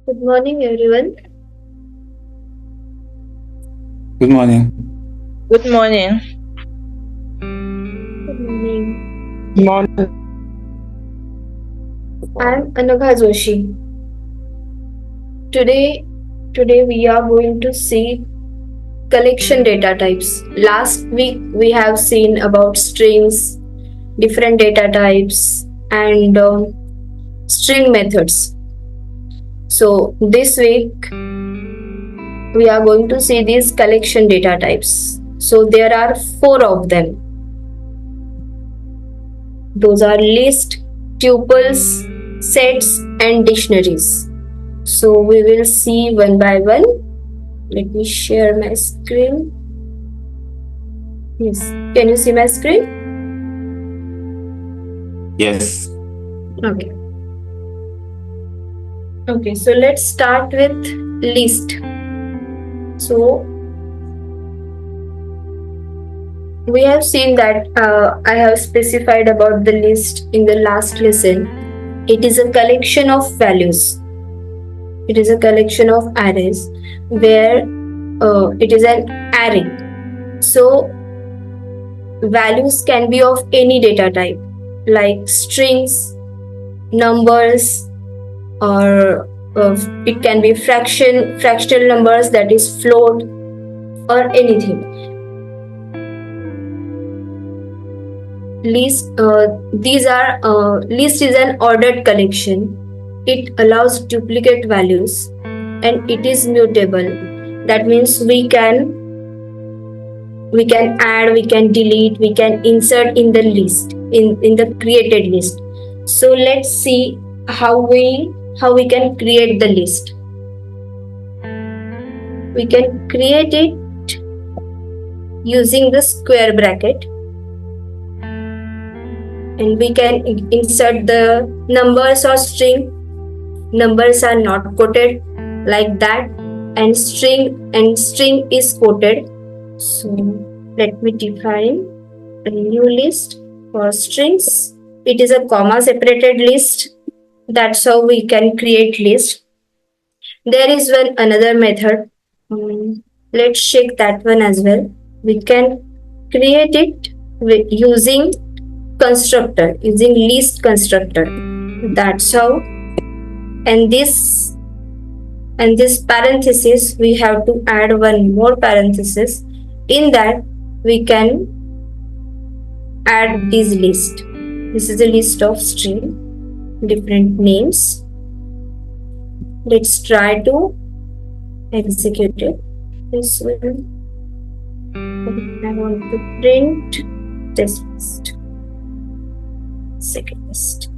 Good morning, everyone. Good morning. Good morning. Good morning. Morning. I'm Anagha Joshi. Today, today we are going to see collection data types. Last week we have seen about strings, different data types, and string methods. So this week we are going to see these collection data types. So there are four of them. Those are list, tuples, sets, and dictionaries. So we will see one by one. Let me share my screen. Yes. Can you see my screen? Yes. Okay. Okay, so let's start with list. So we have seen that I have specified about the list in the last lesson. It is a collection of values. It is a collection of arrays where it is an array. So values can be of any data type like strings, numbers, or it can be fractional numbers, that is float, or anything. List is an ordered collection. It allows duplicate values and it is mutable. That means we can add, we can delete, we can insert in the list, in the created list. So let's see how we can create the list. We can create it using the square bracket, and we can insert the numbers or string. Numbers are not quoted like that, and string is quoted. So let me define a new list for strings. It is a comma separated list. That's how we can create list. There is one another method. Let's check that one as well. We can create it using constructor, using list constructor. That's how. And this parenthesis, we have to add one more parenthesis. In that we can add this list. This is a list of string, different names. Let's try to execute it. This one I want to print this list, second list.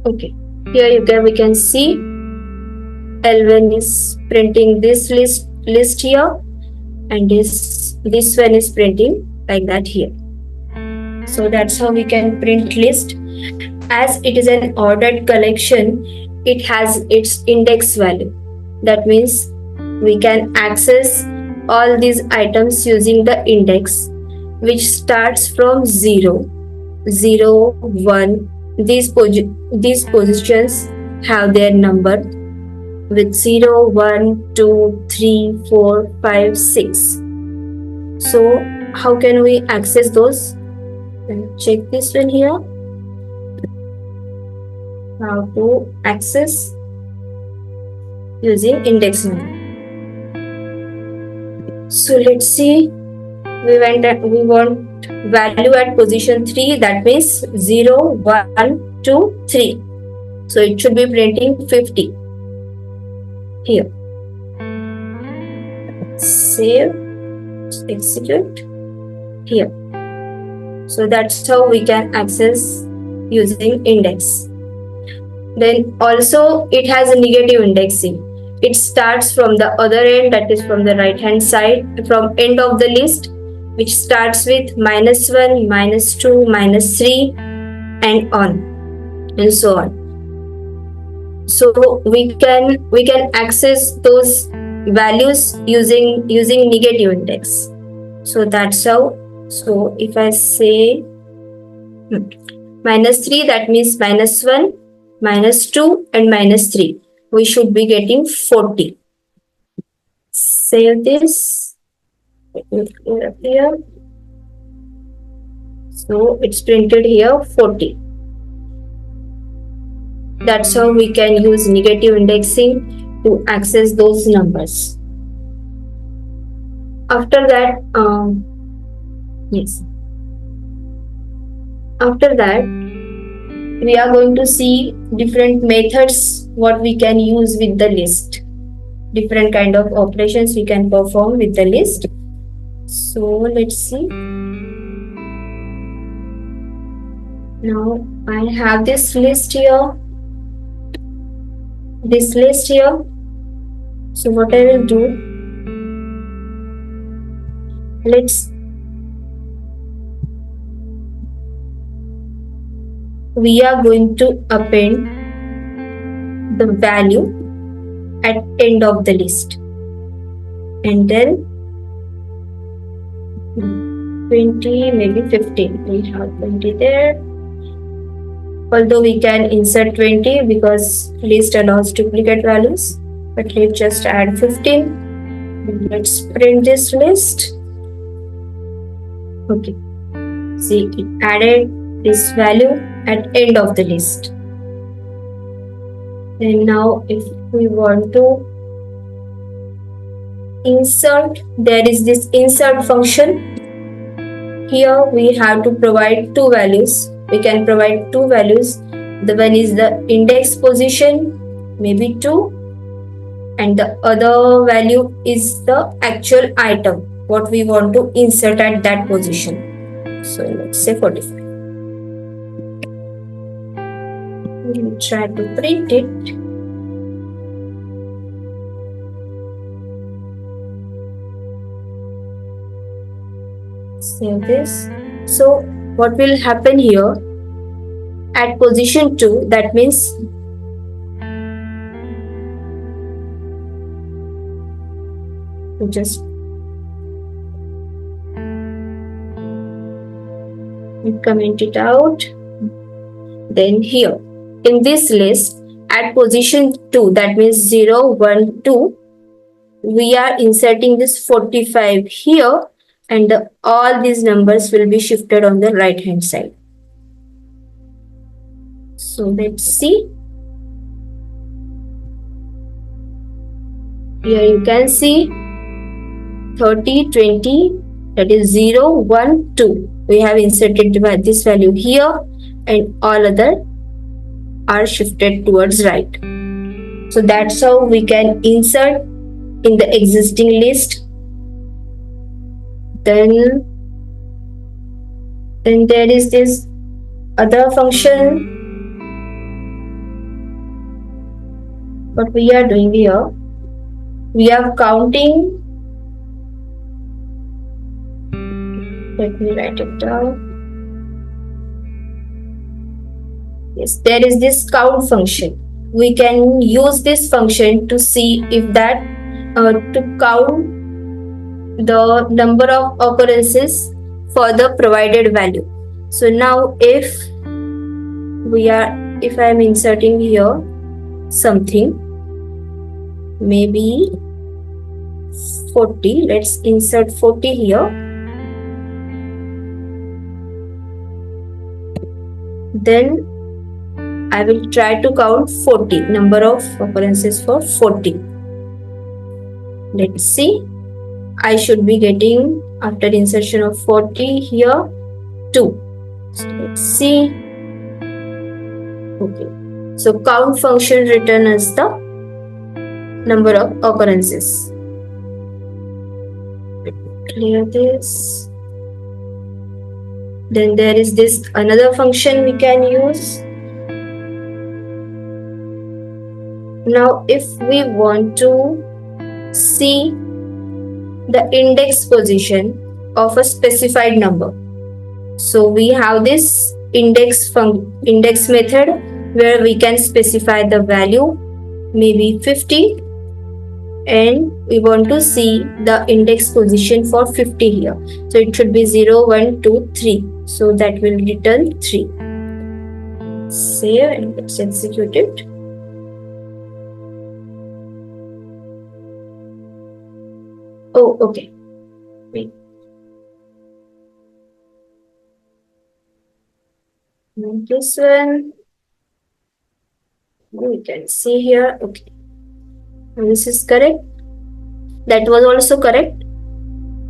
Okay, here we can see L1 is printing this list here, and this one is printing like that here. So that's how we can print list. As it is an ordered collection, it has its index value. That means we can access all these items using the index, which starts from 0, 1. These positions have their number with 0, 1, 2, 3, 4, 5, 6. So how can we access those? Check this one here. How to access using index number. So let's see. We want value at position 3. That means 0, 1, 2, 3. So it should be printing 50 here. Save, execute here. So that's how we can access using index. Then also it has a negative indexing. It starts from the other end, that is from the right hand side, from end of the list, which starts with -1, -2, -3, and on, and so on. So we can access those values using negative index. So that's how. So if I say -3, that means -1, -2 and -3. We should be getting 40. Save this. Let me clear up here. So it's printed here 40. That's how we can use negative indexing to access those numbers. After that, After that, we are going to see different methods what we can use with the list. Different kind of operations we can perform with the list. So let's see. Now I have this list here. So what I will do, we are going to append the value at end of the list, and then 20, maybe 15. We have 20 there. Although we can insert 20 because list allows duplicate values, but let's just add 15. Let's print this list. Okay. See, it added this value at end of the list. And now if we want to insert, there is this insert function. Here we have to provide two values. We can provide two values. The one is the index position, maybe 2, and the other value is the actual item, what we want to insert at that position. So let's say 45. We'll try to print it. Save this. So what will happen here at position 2, that means we just comment it out. Then here in this list at position 2, that means 0, 1, 2, we are inserting this 45 here, and all these numbers will be shifted on the right hand side. So let's see. Here you can see 30, 20, that is 0, 1, 2. We have inserted this value here, and all other are shifted towards right. So that's how we can insert in the existing list. Then there is this other function. What we are doing here, we are counting. Let me write it down. Yes, there is this count function. We can use this function to see if that to count the number of occurrences for the provided value. So now if I am inserting here something, maybe 40, let's insert 40 here. Then I will try to count 40, number of occurrences for 40. Let's see. I should be getting, after insertion of 40 here, 2. So let's see. Okay. So count function returns the number of occurrences. Clear this. Then there is this another function we can use. Now if we want to see the index position of a specified number, so we have this index method where we can specify the value, maybe 50, and we want to see the index position for 50 here. So it should be 0, 1, 2, 3. So that will return 3. Save and let's execute it. Oh, okay. Wait. And this one we can see here. Okay. And this is correct. That was also correct.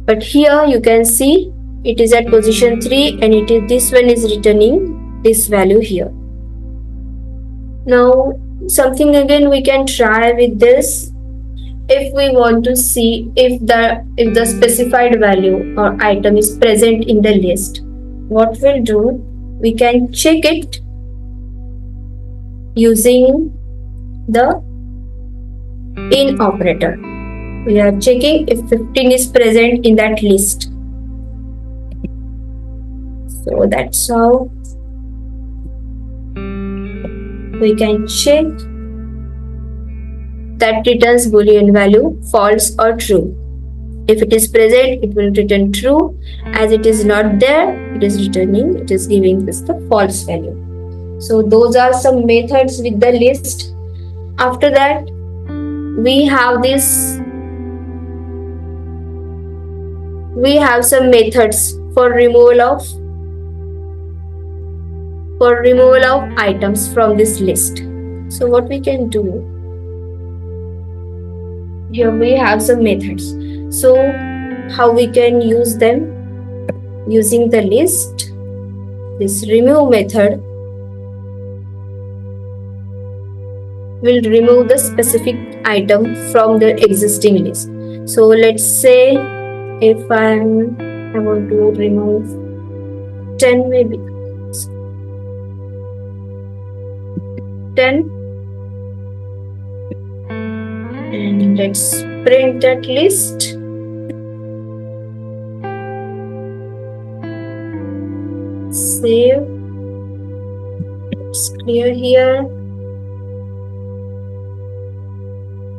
But here you can see it is at position 3 and this one is returning this value here. Now something again we can try with this. If we want to see if the specified value or item is present in the list, what we'll do, we can check it using the in operator. We are checking if 15 is present in that list. So that's how we can check that returns boolean value false or true. If it is present, it will return true. As it is not there, it is giving us the false value. So those are some methods with the list. After that, we have some methods for removal of items from this list. So what we can do, here we have some methods. So how we can use them? Using the list, this remove method will remove the specific item from the existing list. So let's say if I want to remove 10, maybe 10, and let's print that list. Save. It's clear here.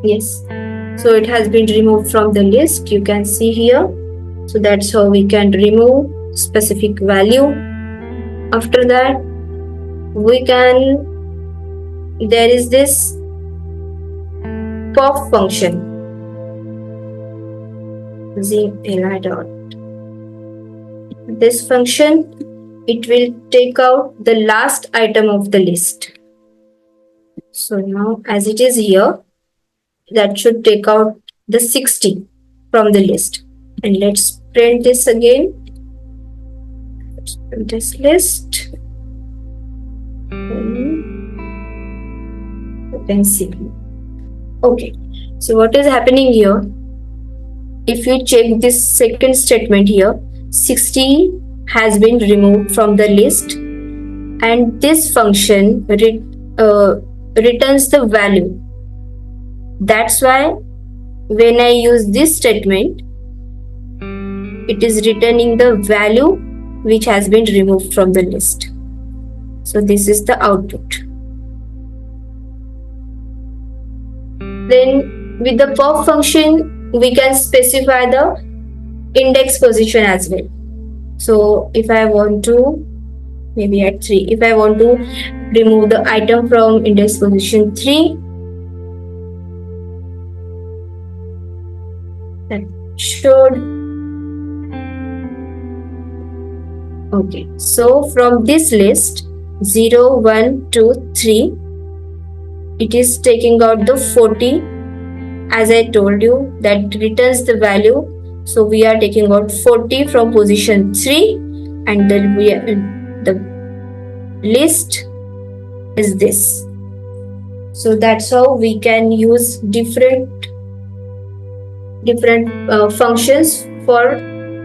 Yes, so it has been removed from the list, you can see here. So that's how we can remove specific value. After that, there is this pop function using li dot. This function, it will take out the last item of the list. So now as it is here, that should take out the 60 from the list. And let's print this again. Let's print this list. You can see. Okay, so what is happening here? If you check this second statement here, 60 has been removed from the list, and this function returns the value. That's why when I use this statement, it is returning the value which has been removed from the list. So this is the output. Then with the pop function, we can specify the index position as well. So if I want to, maybe at 3, if I want to remove the item from index position 3, that should. Okay, so from this list 0, 1, 2, 3, it is taking out the 40. As I told you, that returns the value. So we are taking out 40 from position 3, and then the list is this. So that's how we can use different functions for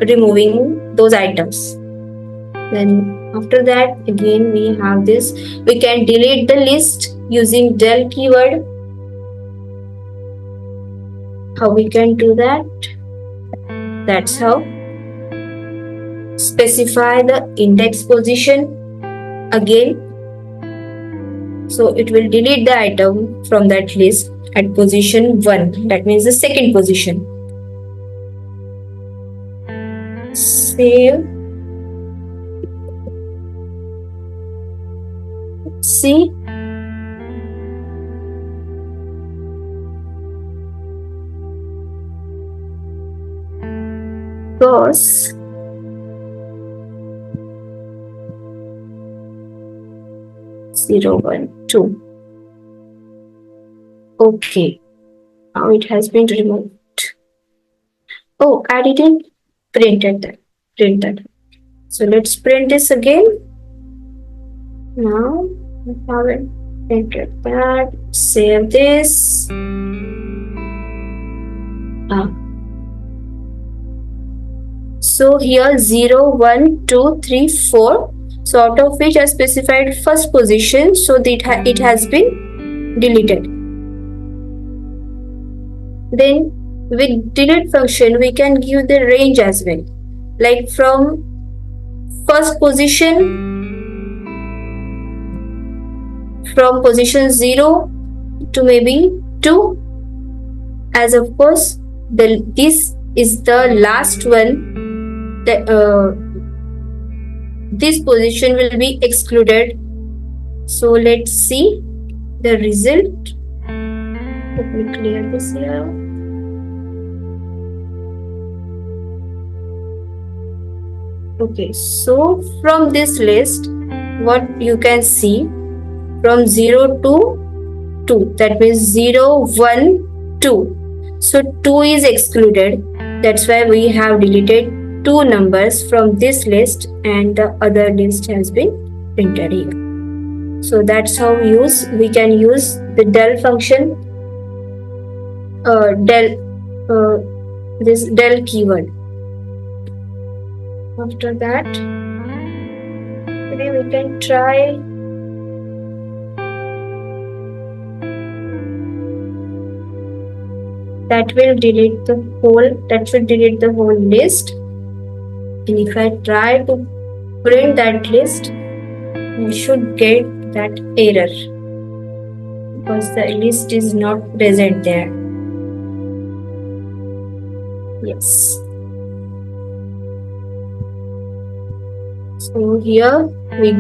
removing those items. Then after that, again we have this. We can delete the list using del keyword. How we can do that? That's how. Specify the index position again. So it will delete the item from that list at position 1. That means the second position. Save. see. Because 0, 1, 2. Okay, now it has been removed. Oh, I didn't print that. So let's print this again. Now I haven't printed that. Save this. So here 0, 1, 2, 3, 4. So out of which I specified first position, so that it has been deleted. Then with delete function we can give the range as well, like from first position, from position 0 to maybe 2, as of course this is the last one. This position will be excluded. So let's see the result. Let me clear this here. Okay, so from this list, what you can see, from 0 to 2, that means 0, 1, 2. So 2 is excluded. That's why we have deleted 2 numbers from this list and the other list has been printed here. So that's how we can use the del function, this del keyword. After that, maybe we can try that will delete the whole list. And if I try to print that list, I should get that error because the list is not present there. Yes. So here we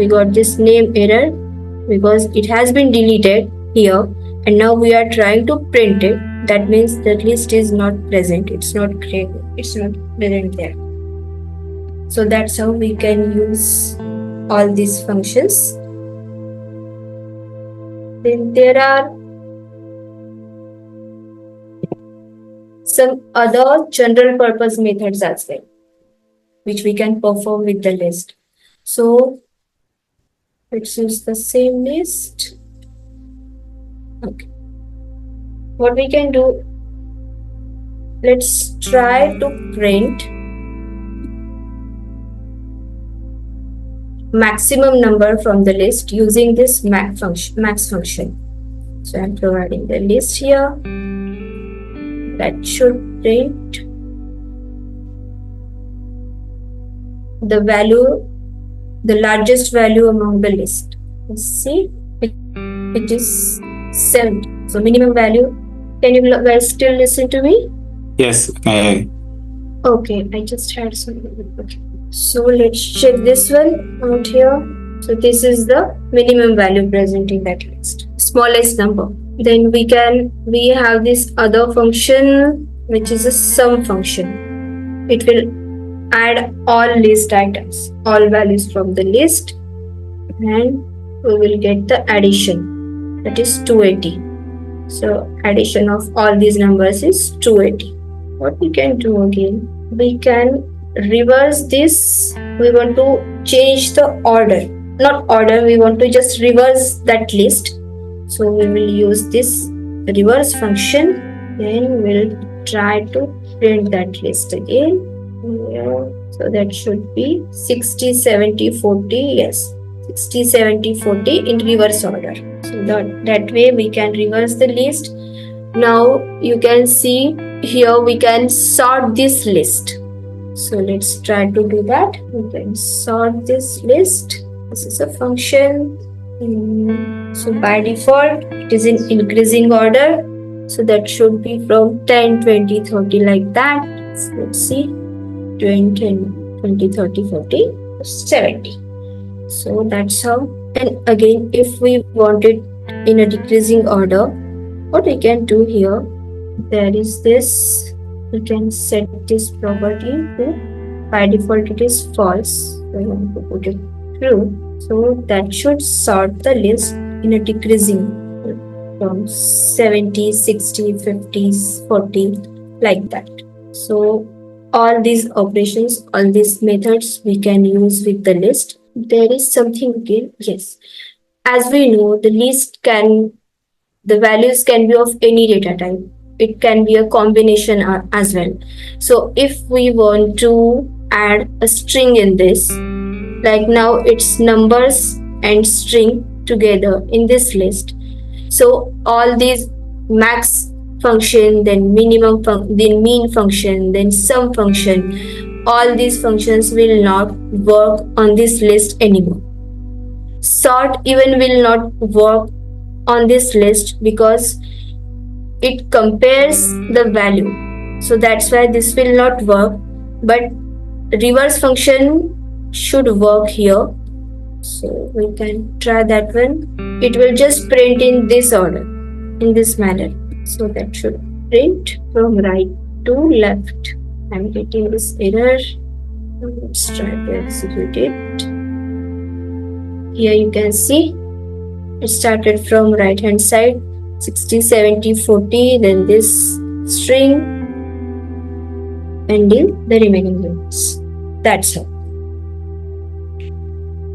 got this name error because it has been deleted here, and now we are trying to print it. That means the list is not present. It's not present there. So that's how we can use all these functions. Then there are some other general purpose methods as well, which we can perform with the list. So let's use the same list. Okay. What we can do, let's try to print maximum number from the list using this max function. So I'm providing the list here. That should print the value, the largest value among the list. Let's see, it is 7. So minimum value. Can you guys still listen to me? Yes. Okay, I just had some. Okay. So let's check this one out here. So this is the minimum value present in that list, smallest number. Then we have this other function which is a sum function. It will add all list items, all values from the list, and we will get the addition, that is 280. So addition of all these numbers is 280. What we can do again, we can reverse this. We want to change the order, not order, we want to just reverse that list. So we will use this reverse function. Then we'll try to print that list again. So that should be 60, 70, 40. Yes, 60, 70, 40 in reverse order. So that way we can reverse the list. Now you can see here we can sort this list. So let's try to do that. We can sort this list. This is a function. So by default it is in increasing order. So that should be from 10, 20, 30 like that. So let's see, 20, 20, 30, 40, 70. So that's how And again, if we want it in a decreasing order, what we can do here, there is this, we can set this property to, by default it is false, so I want to put it true. So that should sort the list in a decreasing from 70, 60, 50, 40, like that. So all these operations, all these methods we can use with the list. There is something again, yes. As we know, the values can be of any data type. It can be a combination as well. So if we want to add a string in this, like now it's numbers and string together in this list. So all these max function, then minimum then mean function, then sum function, all these functions will not work on this list anymore. Sort even will not work on this list because it compares the value. So that's why this will not work, but reverse function should work here. So we can try that one. It will just print in this order, in this manner. So that should print from right to left. I'm getting this error. Let's try to execute it. Here you can see it started from right hand side, 60, 70, 40, then this string, ending the remaining units. That's all.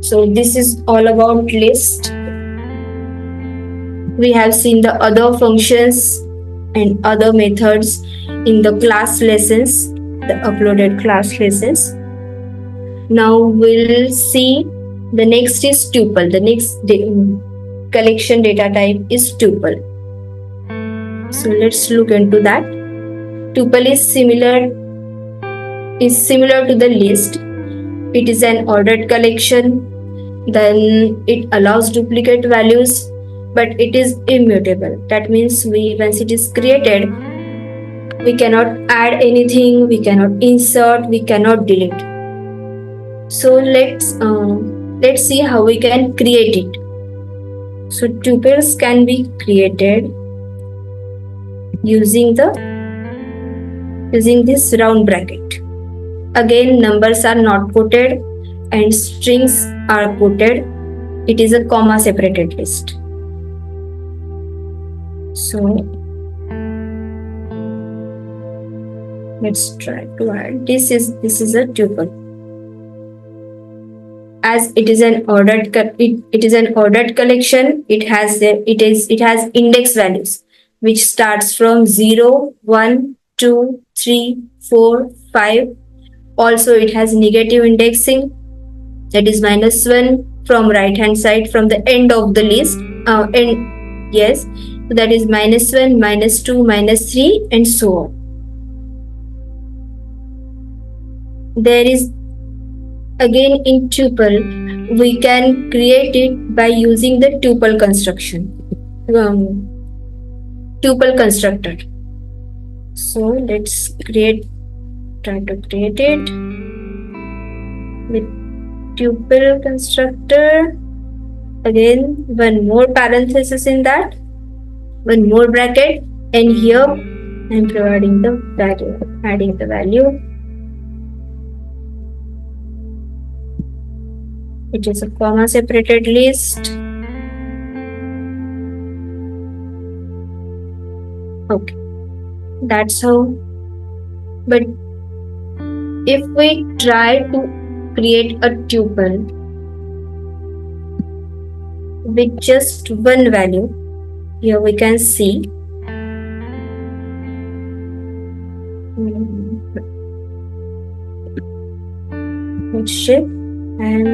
So this is all about list. We have seen the other functions and other methods in the class lessons, the uploaded class lessons. Now we'll see the next is tuple. The next collection data type is tuple. So let's look into that. Tuple is similar to the list. It is an ordered collection. Then it allows duplicate values, but it is immutable. That means once it is created, we cannot add anything, we cannot insert, we cannot delete. So let's see how we can create it. So tuples can be created using this round bracket. Again, numbers are not quoted and strings are quoted. It is a comma separated list. So let's try to add. This is a tuple. As it is an ordered collection, it has index values which starts from 0, 1, 2, 3, 4, 5. Also it has negative indexing, that is -1 from right hand side from the end of the list. Yes, so that is -1, -2, -3 and so on. There is again in tuple, we can create it by using the tuple construction, tuple constructor. So let's try to create it with tuple constructor. Again, one more parenthesis in that, one more bracket, and here I'm providing the value, adding the value. It is a comma separated list. Okay, that's how. But if we try to create a tuple with just one value, here we can see let's shift, and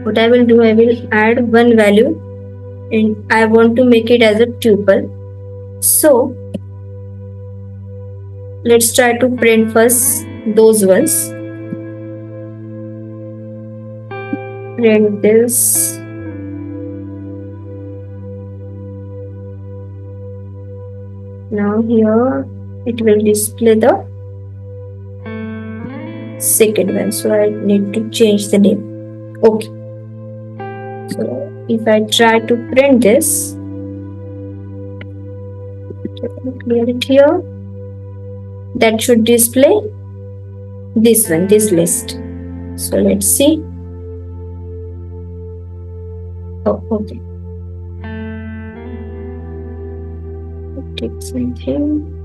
what I will do, I will add one value and I want to make it as a tuple. So let's try to print first those ones. Print this. Now here it will display the second one, so I need to change the name. Okay, So if I try to print this, clear it here, that should display this one, this list. So let's see. Oh, okay. Take something.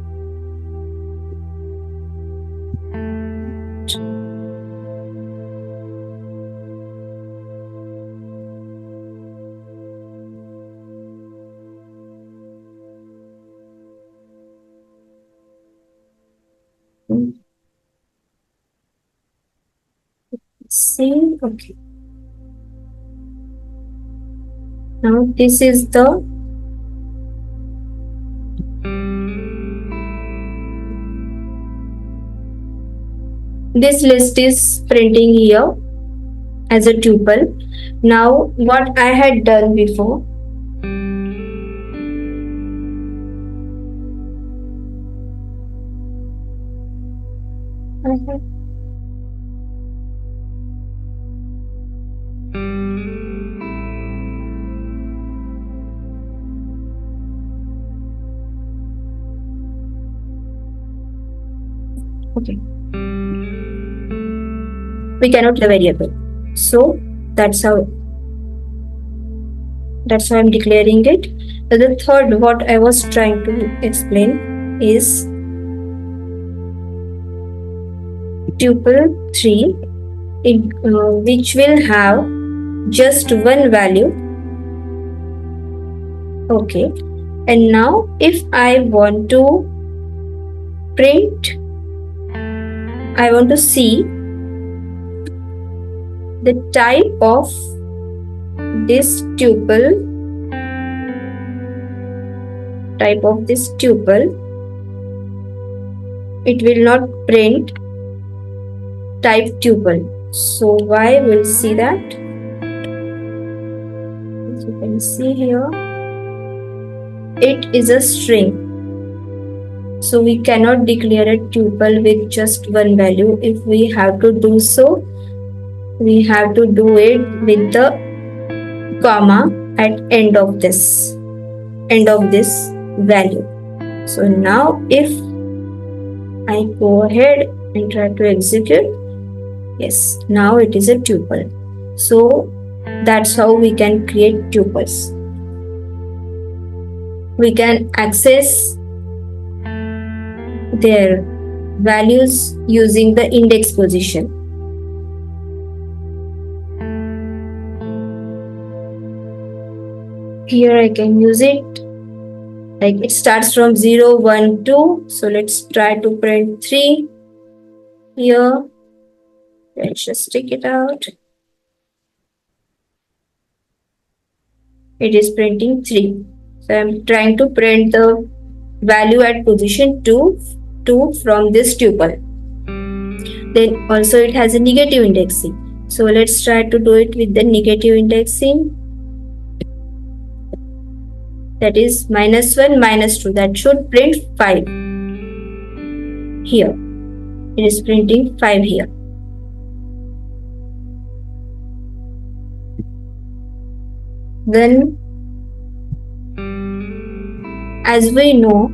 See, okay. Now this is the this list is printing here as a tuple. Now what I had done before, I have okay. We cannot have variable. So that's how I'm declaring it. The third, what I was trying to explain is tuple 3, which will have just one value. Okay. And now if I want to print, I want to see the type of this tuple, it will not print type tuple. So why? We'll see that. As you can see here, it is a string. So we cannot declare a tuple with just one value. If we have to do so, we have to do it with the comma at end of this value. So now if I go ahead and try to execute, yes, now it is a tuple. So that's how we can create tuples. We can access their values using the index position. Here I can use it, like it starts from 0, 1, 2. So let's try to print 3 here. Let's just take it out. It is printing 3. So I'm trying to print the value at position 2 from this tuple. Then also it has a negative indexing. So let's try to do it with the negative indexing. That is -1, -2. That should print 5 here. It is printing 5 here. Then, as we know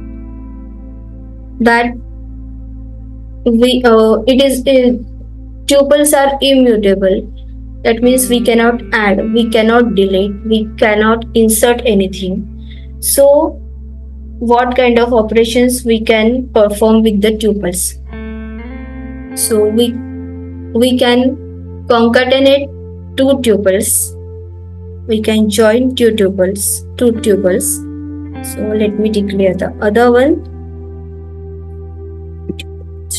that tuples are immutable. That means we cannot add, we cannot delete, we cannot insert anything. So what kind of operations we can perform with the tuples? So we can concatenate two tuples. We can join two tuples. So let me declare the other one.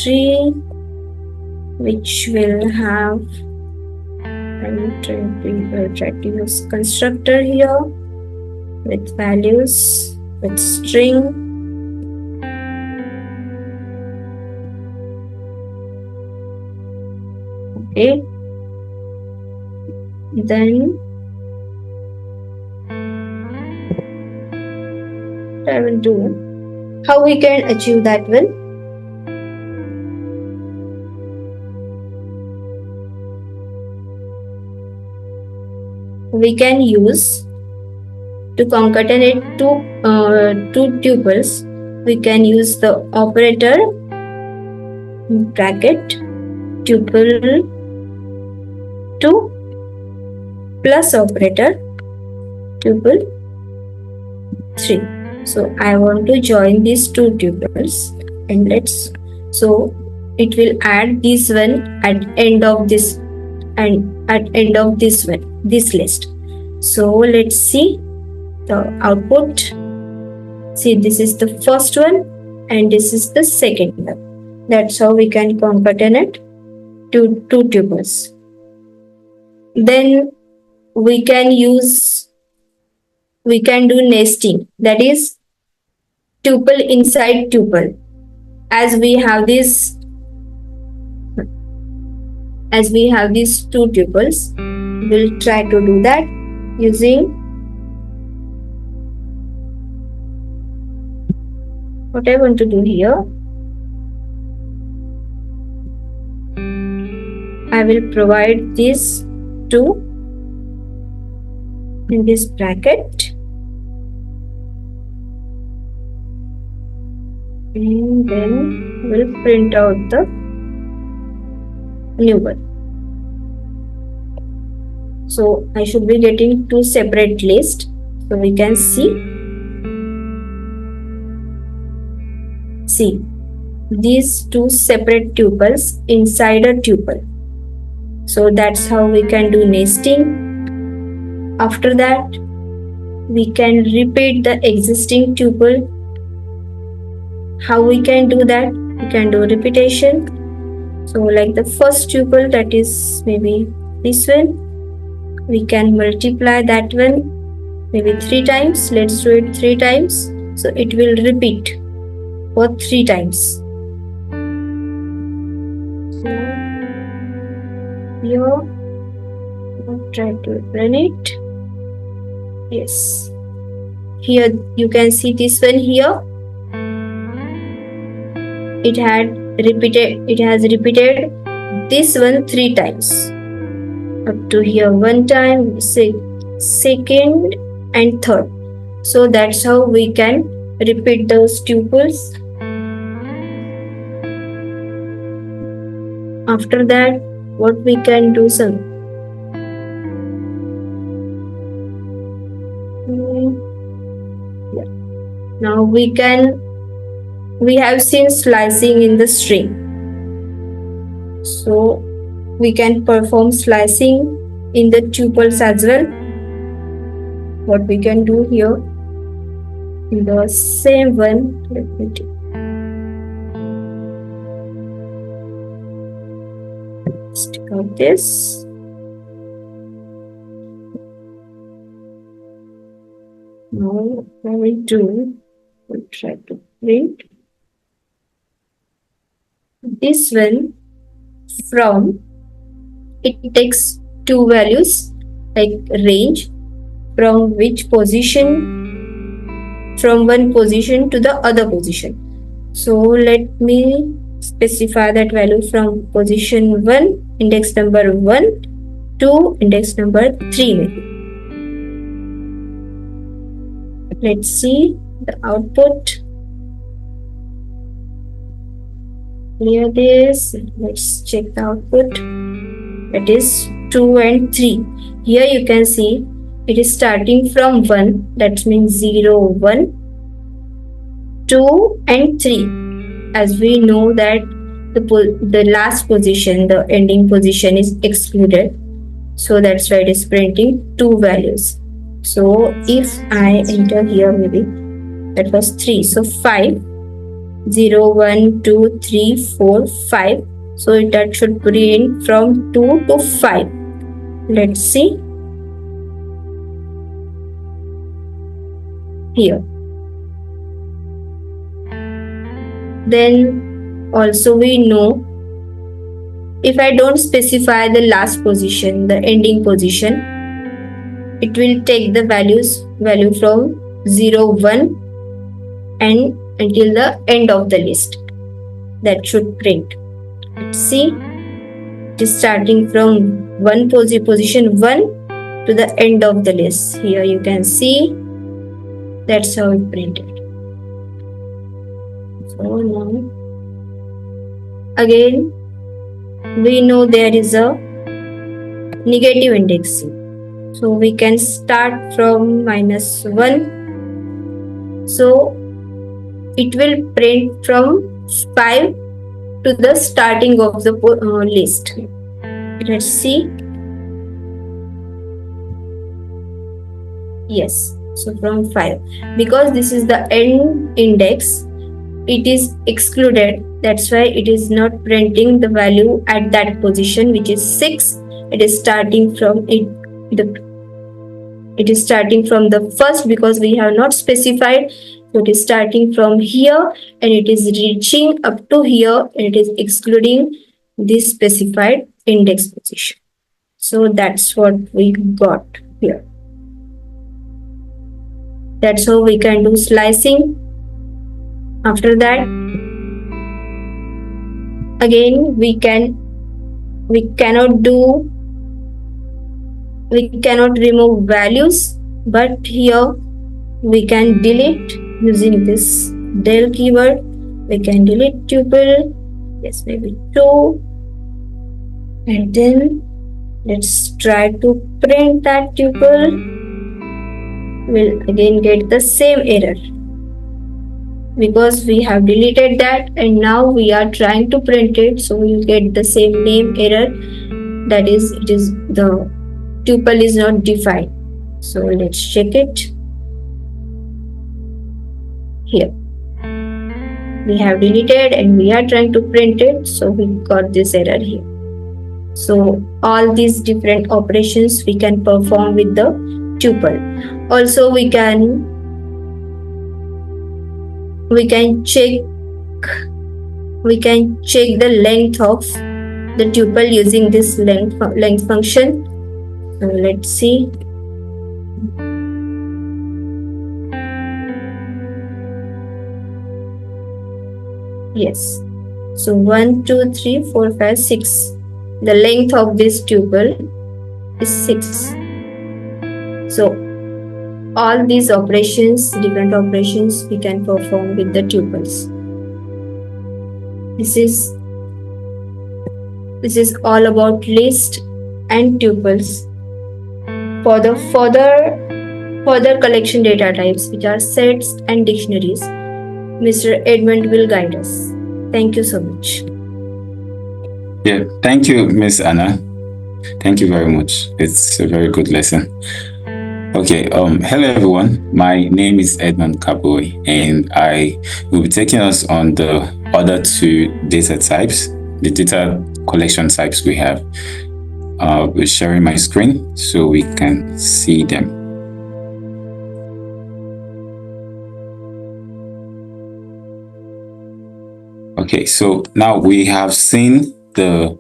3, which will have, I'm trying to use constructor here with values, with string. Okay. Then I will do how we can achieve that one. we can use to concatenate two tuples. We can use the operator bracket tuple 2 plus operator tuple 3. So I want to join these two tuples, and so it will add this one at end of this this list. So let's see the output. See, this is the first one and this is the second one. That's how we can concatenate two tuples. Then we can do nesting, that is tuple inside tuple. As we have these two tuples, we'll try to do that using what I want to do here. I will provide these two in this bracket, and then we'll print out the new one. So I should be getting two separate lists. So we can see these two separate tuples inside a tuple. So that's how we can do nesting. After that, we can repeat the existing tuple. How we can do that? We can do repetition. So like the first tuple, that is maybe this one, we can multiply that one maybe 3 times. Let's do it 3 times. So it will repeat for 3 times. So here, I'll try to run it. Yes. Here you can see this one here. It has repeated this one 3 times. Up to here 1 time, second and third. So that's how we can repeat those tuples. After that, what we can do Now we have seen slicing in the string. So we can perform slicing in the tuples as well. What we can do here, in the same one, let me stick out this. Now what we do, we'll try to print this one. From it takes two values like range, from which position, from one position to the other position. So let me specify that value from position 1, index number 1 to index number 3 maybe. Let's see the output. Clear this. Let's check the output. It is 2 and 3. Here you can see it is starting from 1. That means 0, 1, 2 and 3. As we know that the last position, the ending position is excluded. So that's why it is printing 2 values. So if I enter here maybe, that was 3. So 5. 0, 1, 2, 3, 4, 5. So that should print from 2 to 5. Let's see. Here. Then also we know, if I don't specify the last position, the ending position, it will take the value from 0, 1 and until the end of the list. That should print. Let's see. It is starting from position 1 to the end of the list. Here you can see that's how it printed. So now again we know there is a negative indexing. So we can start from -1. So it will print from 5 to the starting of the list. Let's see. Yes, so from 5. Because this is the end index, it is excluded. That's why it is not printing the value at that position, which is 6. It is starting from it is starting from the first, because we have not specified. So it is starting from here and it is reaching up to here, and it is excluding this specified index position. So that's what we got here. That's how we can do slicing. After that, again we cannot remove values, but here we can delete using this del keyword. We can delete tuple, yes, maybe 2, and then let's try to print that tuple. We'll again get the same error because we have deleted that, and now we are trying to print it, so we'll get the same name error. That is, it is the tuple is not defined. So let's check it. Here we have deleted and we are trying to print it, so we got this error here. So all these different operations we can perform with the tuple. Also we can check the length of the tuple using this length function. So let's see. Yes. So 1, 2, 3, 4, 5, 6. The length of this tuple is 6. So all these operations, different operations, we can perform with the tuples. This is all about list and tuples. For the further collection data types, which are sets and dictionaries, Mr. Edmund will guide us. Thank you so much. Yeah, thank you, Miss Anna. Thank you very much. It's a very good lesson. Okay, hello everyone. My name is Edmund Kaboi, and I will be taking us on the other 2 data types, the data collection types we have. I'll be sharing my screen so we can see them. Okay, so now we have seen the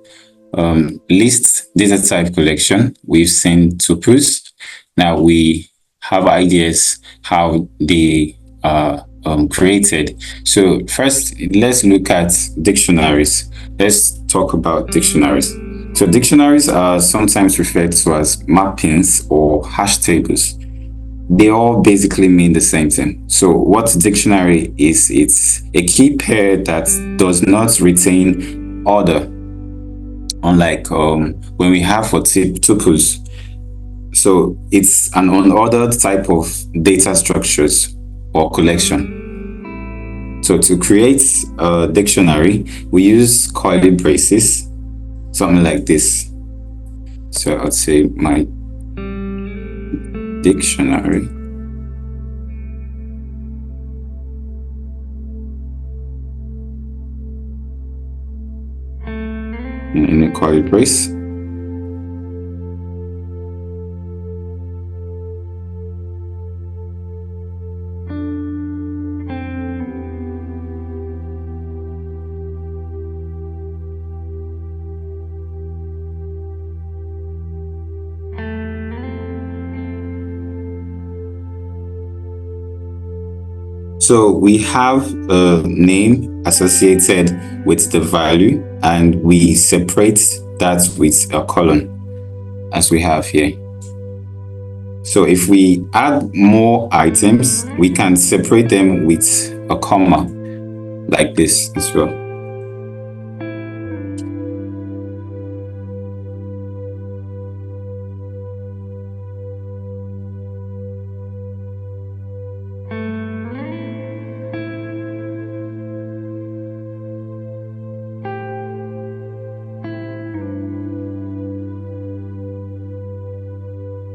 list data type collection. We've seen tuples. Now we have ideas how they are created. So first, let's look at dictionaries. Let's talk about dictionaries. So dictionaries are sometimes referred to as mappings or hash tables. They all basically mean the same thing. So what dictionary is, it's a key pair that does not retain order, unlike when we have for tuples. So it's an unordered type of data structures or collection. So to create a dictionary, we use curly braces, something like this. So I'll say my dictionary. In a curly brace. So we have a name associated with the value, and we separate that with a colon, as we have here. So if we add more items, we can separate them with a comma like this as well.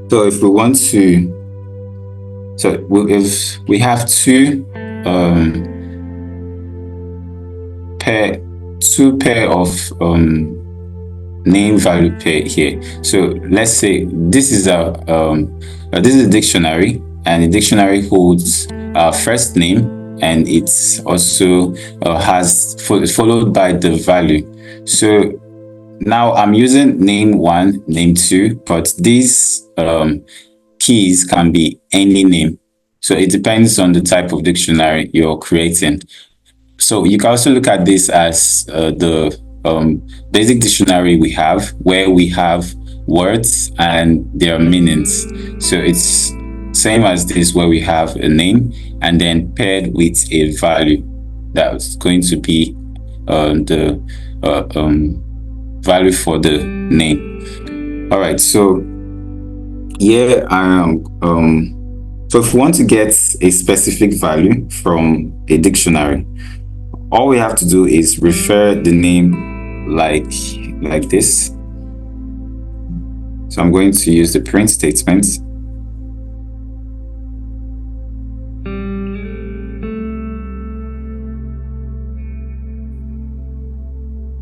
So if we want to, if we have two pair of name value pair here. So let's say this is a dictionary, and the dictionary holds first name, and it's also has followed by the value. So now I'm using name 1, name 2, but these keys can be any name. So it depends on the type of dictionary you're creating. So you can also look at this as the basic dictionary we have, where we have words and their meanings. So it's same as this, where we have a name and then paired with a value that's going to be the value for the name. All right, so here so if we want to get a specific value from a dictionary, all we have to do is refer the name like this. So I'm going to use the print statement.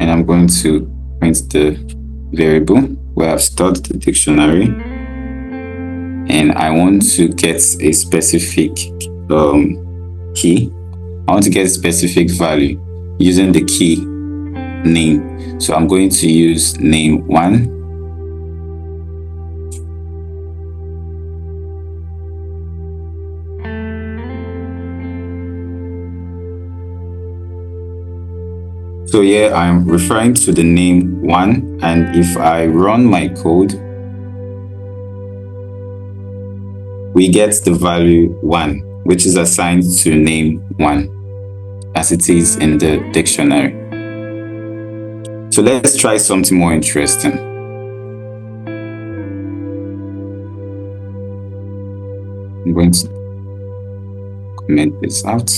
And I'm going to print the variable where I've stored the dictionary. And I want to get a specific key. I want to get a specific value using the key name. So I'm going to use name 1. So here I'm referring to the name 1, and if I run my code, we get the value 1, which is assigned to name 1, as it is in the dictionary. So let's try something more interesting. I'm going to comment this out.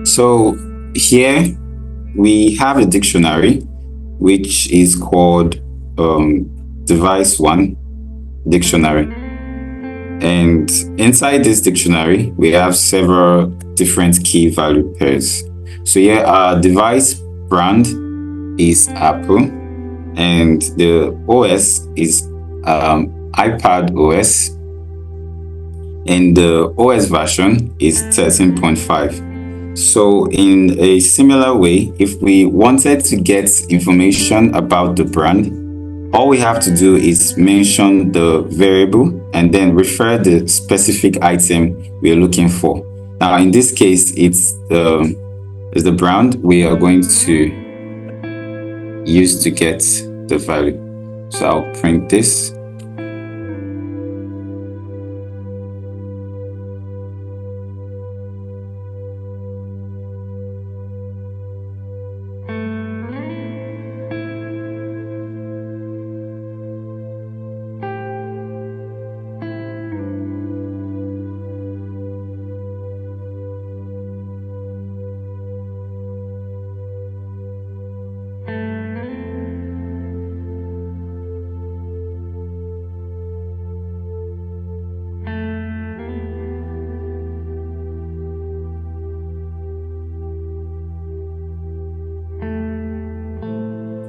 So here we have a dictionary which is called device 1 dictionary, and inside this dictionary we have several different key value pairs. So here our device brand is Apple, and the OS is iPad OS, and the OS version is 13.5. So in a similar way, if we wanted to get information about the brand, all we have to do is mention the variable and then refer the specific item we are looking for. Now, in this case, it's the brand we are going to use to get the value. So I'll print this.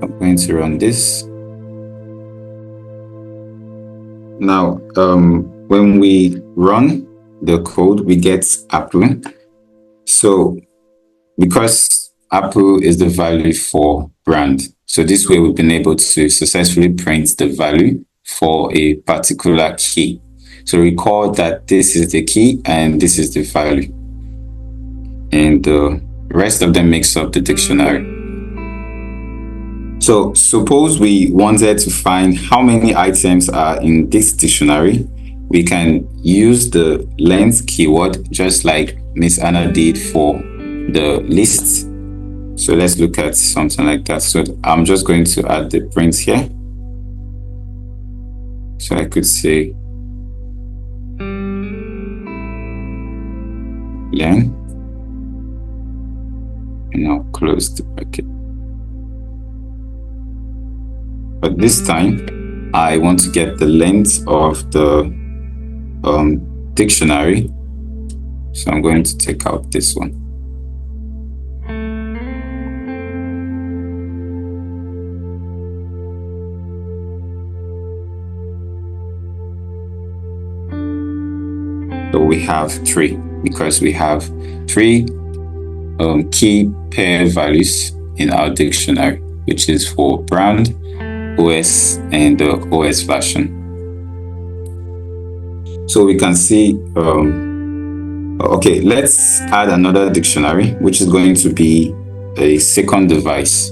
I'm going to run this. Now, when we run the code, we get Apple. So because Apple is the value for brand, so this way we've been able to successfully print the value for a particular key. So recall that this is the key and this is the value, and the rest of them makes up the dictionary. So suppose we wanted to find how many items are in this dictionary. We can use the length keyword just like Miss Anna did for the list. So let's look at something like that. So I'm just going to add the print here. So I could say len, and I'll close the bracket. But this time, I want to get the length of the dictionary. So I'm going to take out this one. So we have 3 because we have 3 key pair values in our dictionary, which is for brand, OS, and the OS version. So we can see, okay, let's add another dictionary, which is going to be a second device.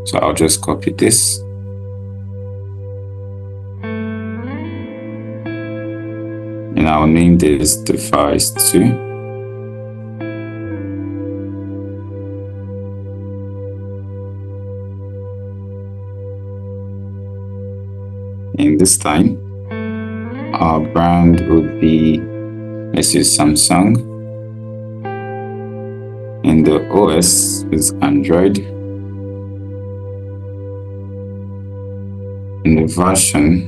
So I'll just copy this. And I'll name this device 2. And this time, our brand would be, let's use Samsung. And the OS is Android. And the version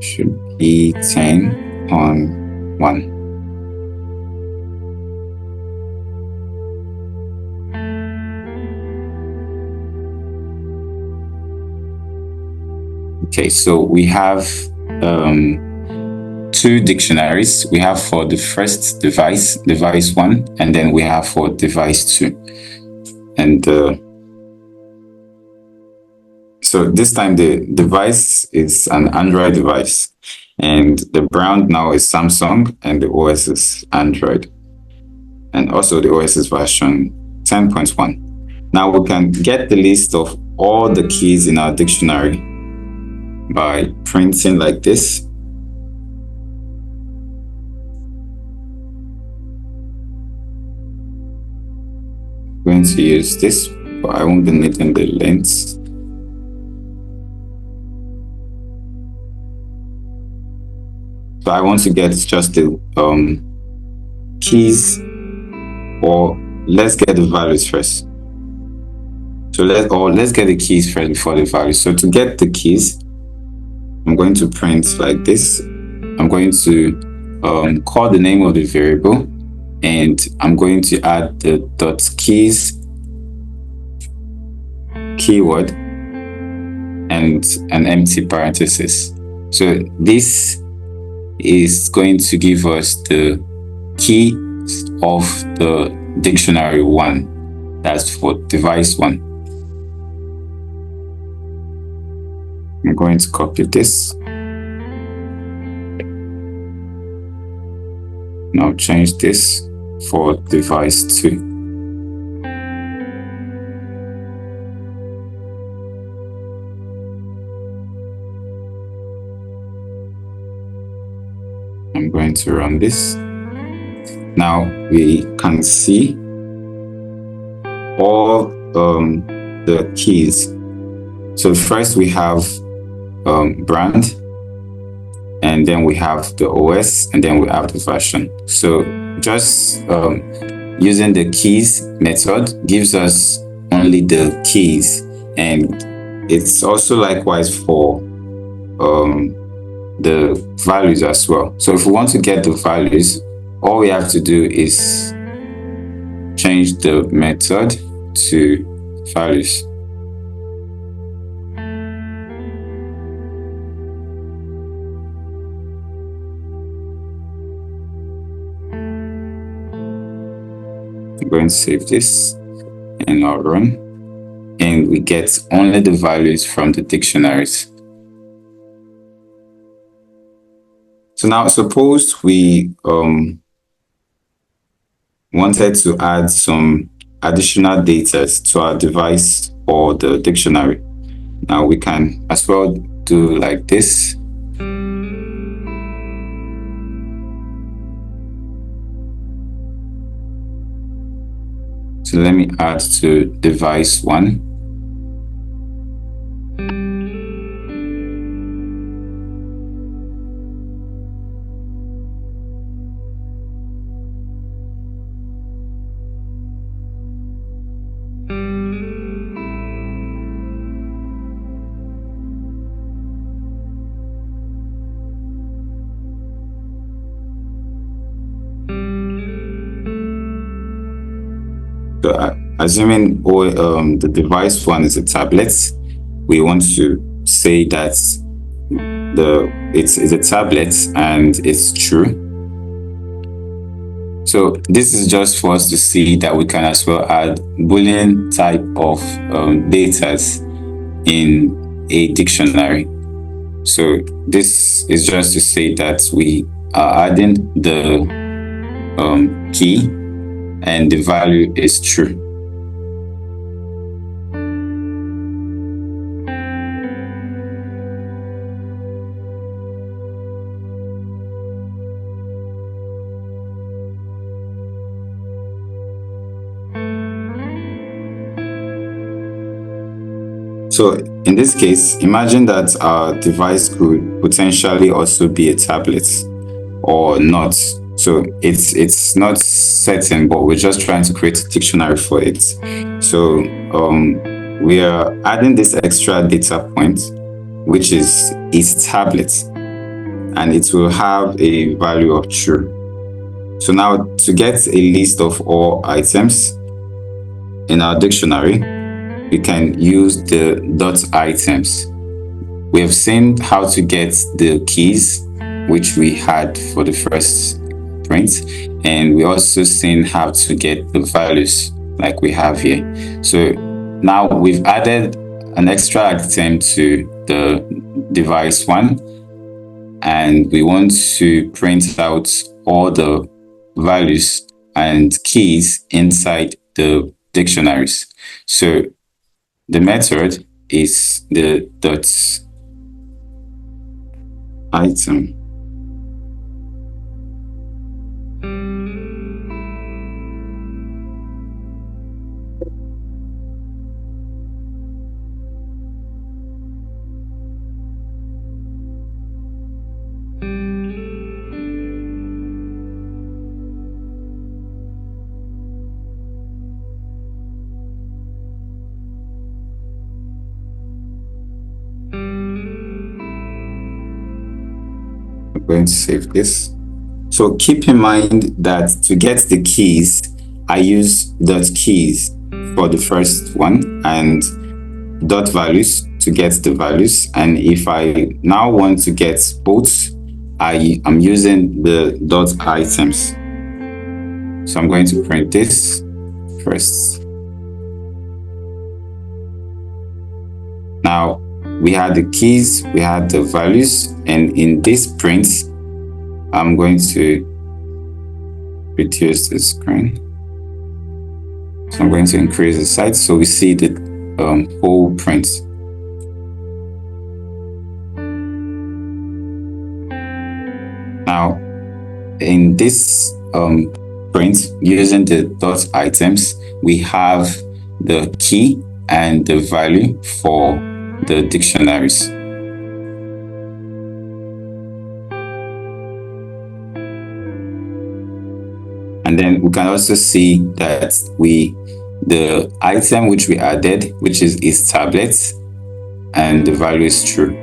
should be 10.1. Okay, so we have 2 dictionaries. We have for the first device, device 1, and then we have for device 2. And so this time the device is an Android device, and the brand now is Samsung, and the OS is Android. And also the OS is version 10.1. Now we can get the list of all the keys in our dictionary by printing like this. I'm going to use this, but I won't be needing the length. So I want to get just the keys, or let's get the values first. So let's get the keys first before the values. So to get the keys, I'm going to print like this. I'm going to call the name of the variable, and I'm going to add the .keys keyword and an empty parenthesis. So this is going to give us the key of the dictionary 1. That's for device 1. I'm going to copy this. Now change this for device 2. I'm going to run this. Now we can see all the keys. So first we have brand, and then we have the OS, and then we have the version. So just using the keys method gives us only the keys, and it's also likewise for the values as well. So if we want to get the values, all we have to do is change the method to values. I'm going to save this and I'll run, and we get only the values from the dictionaries. So now suppose we wanted to add some additional data to our device or the dictionary. Now we can as well do like this. So let me add to device 1. So assuming the device 1 is a tablet, we want to say that it's a tablet and it's true. So this is just for us to see that we can as well add Boolean type of data in a dictionary. So this is just to say that we are adding the key and the value is true. So in this case, imagine that our device could potentially also be a tablet or not. So it's not certain, but we're just trying to create a dictionary for it. So we are adding this extra data point, which is tablet, and it will have a value of true. So now to get a list of all items in our dictionary, we can use the .items. We have seen how to get the keys, which we had for the first print, and we also seen how to get the values like we have here. So now we've added an extra item to the device 1, and we want to print out all the values and keys inside the dictionaries. So the method is the .item. Going to save this. So keep in mind that to get the keys, I use .keys for the first one and .values to get the values. And if I now want to get both, I am using the .items. So I'm going to print this first. Now we had the keys, we had the values, and in this print, I'm going to reduce the screen. So I'm going to increase the size so we see the whole print. Now, in this print, using the dot items, we have the key and the value for the dictionaries. And then we can also see that the item which we added, which is tablet, and the value is true,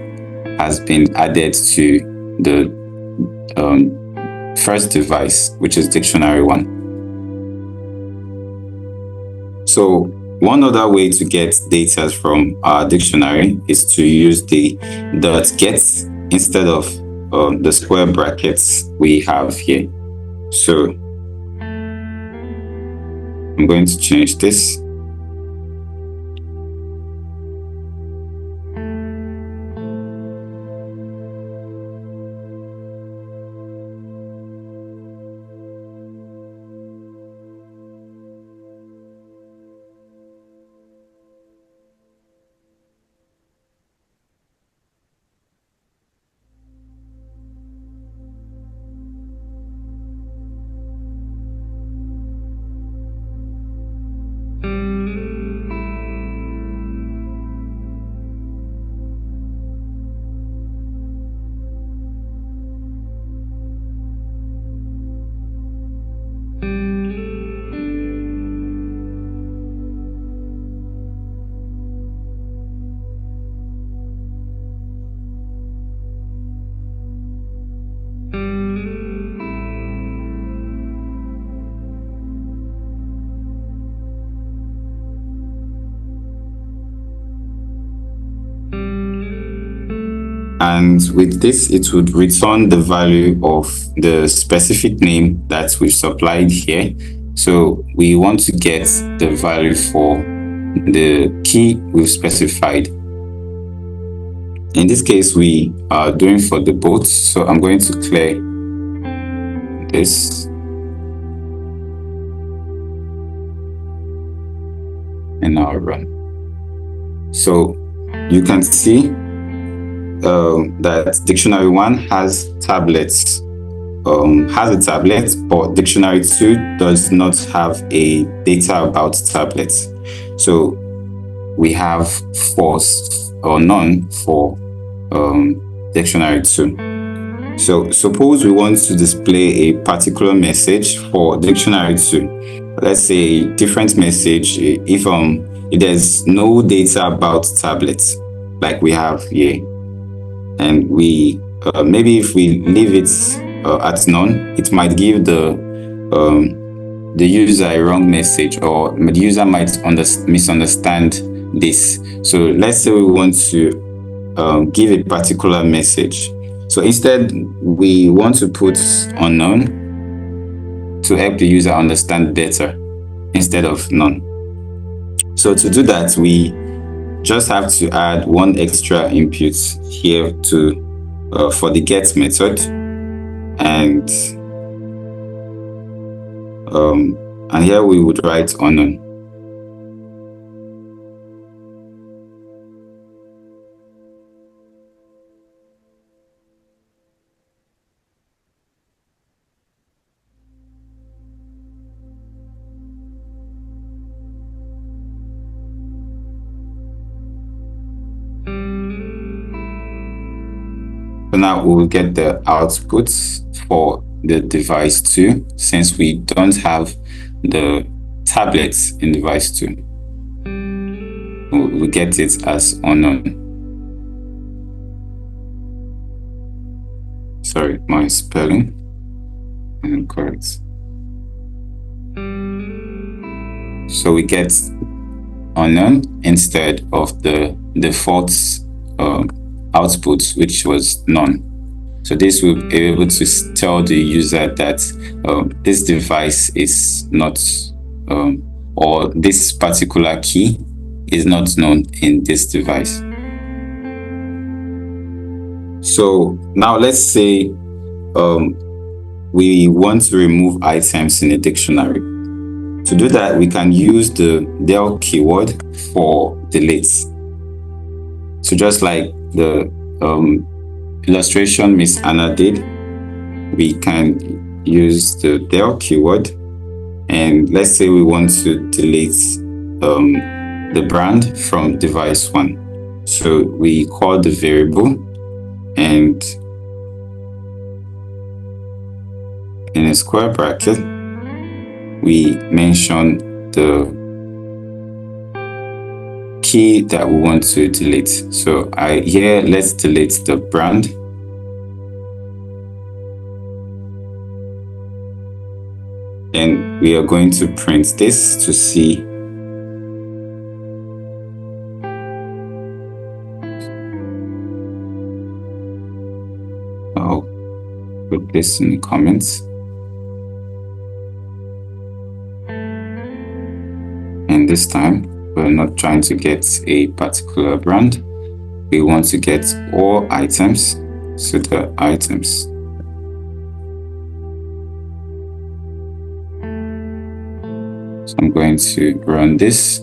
has been added to the first device, which is dictionary 1. So one other way to get data from our dictionary is to use the .get instead of the square brackets we have here. So I'm going to change this. And with this, it would return the value of the specific name that we've supplied here. So we want to get the value for the key we've specified. In this case, we are doing for the both. So I'm going to clear this. And now run. So you can see that dictionary 1 has tablets, has a tablet, but dictionary 2 does not have a data about tablets. So we have false or none for dictionary 2. So suppose we want to display a particular message for dictionary 2. Let's say a different message if there's no data about tablets like we have here. And we maybe if we leave it at none, it might give the user a wrong message, or the user might misunderstand this. So let's say we want to give a particular message. So instead, we want to put unknown to help the user understand better instead of none. So to do that, we just have to add one extra input here for the get method, and here we would write unknown. So now we will get the outputs for the device 2, since we don't have the tablets in device 2. We get it as unknown. Sorry, my spelling isn't correct. So we get unknown instead of the default output, which was none. So this will be able to tell the user that this device is not, or this particular key is not known in this device. So now let's say we want to remove items in a dictionary. To do that, we can use the del keyword for delete. So just like the illustration Miss Anna did, we can use the del keyword, and let's say we want to delete the brand from device 1. So we call the variable, and in a square bracket we mention the key that we want to delete. So here let's delete the brand, and we are going to print this to see I'll put this in the comments. And this time we're not trying to get a particular brand, we want to get all items, so the items. So I'm going to run this.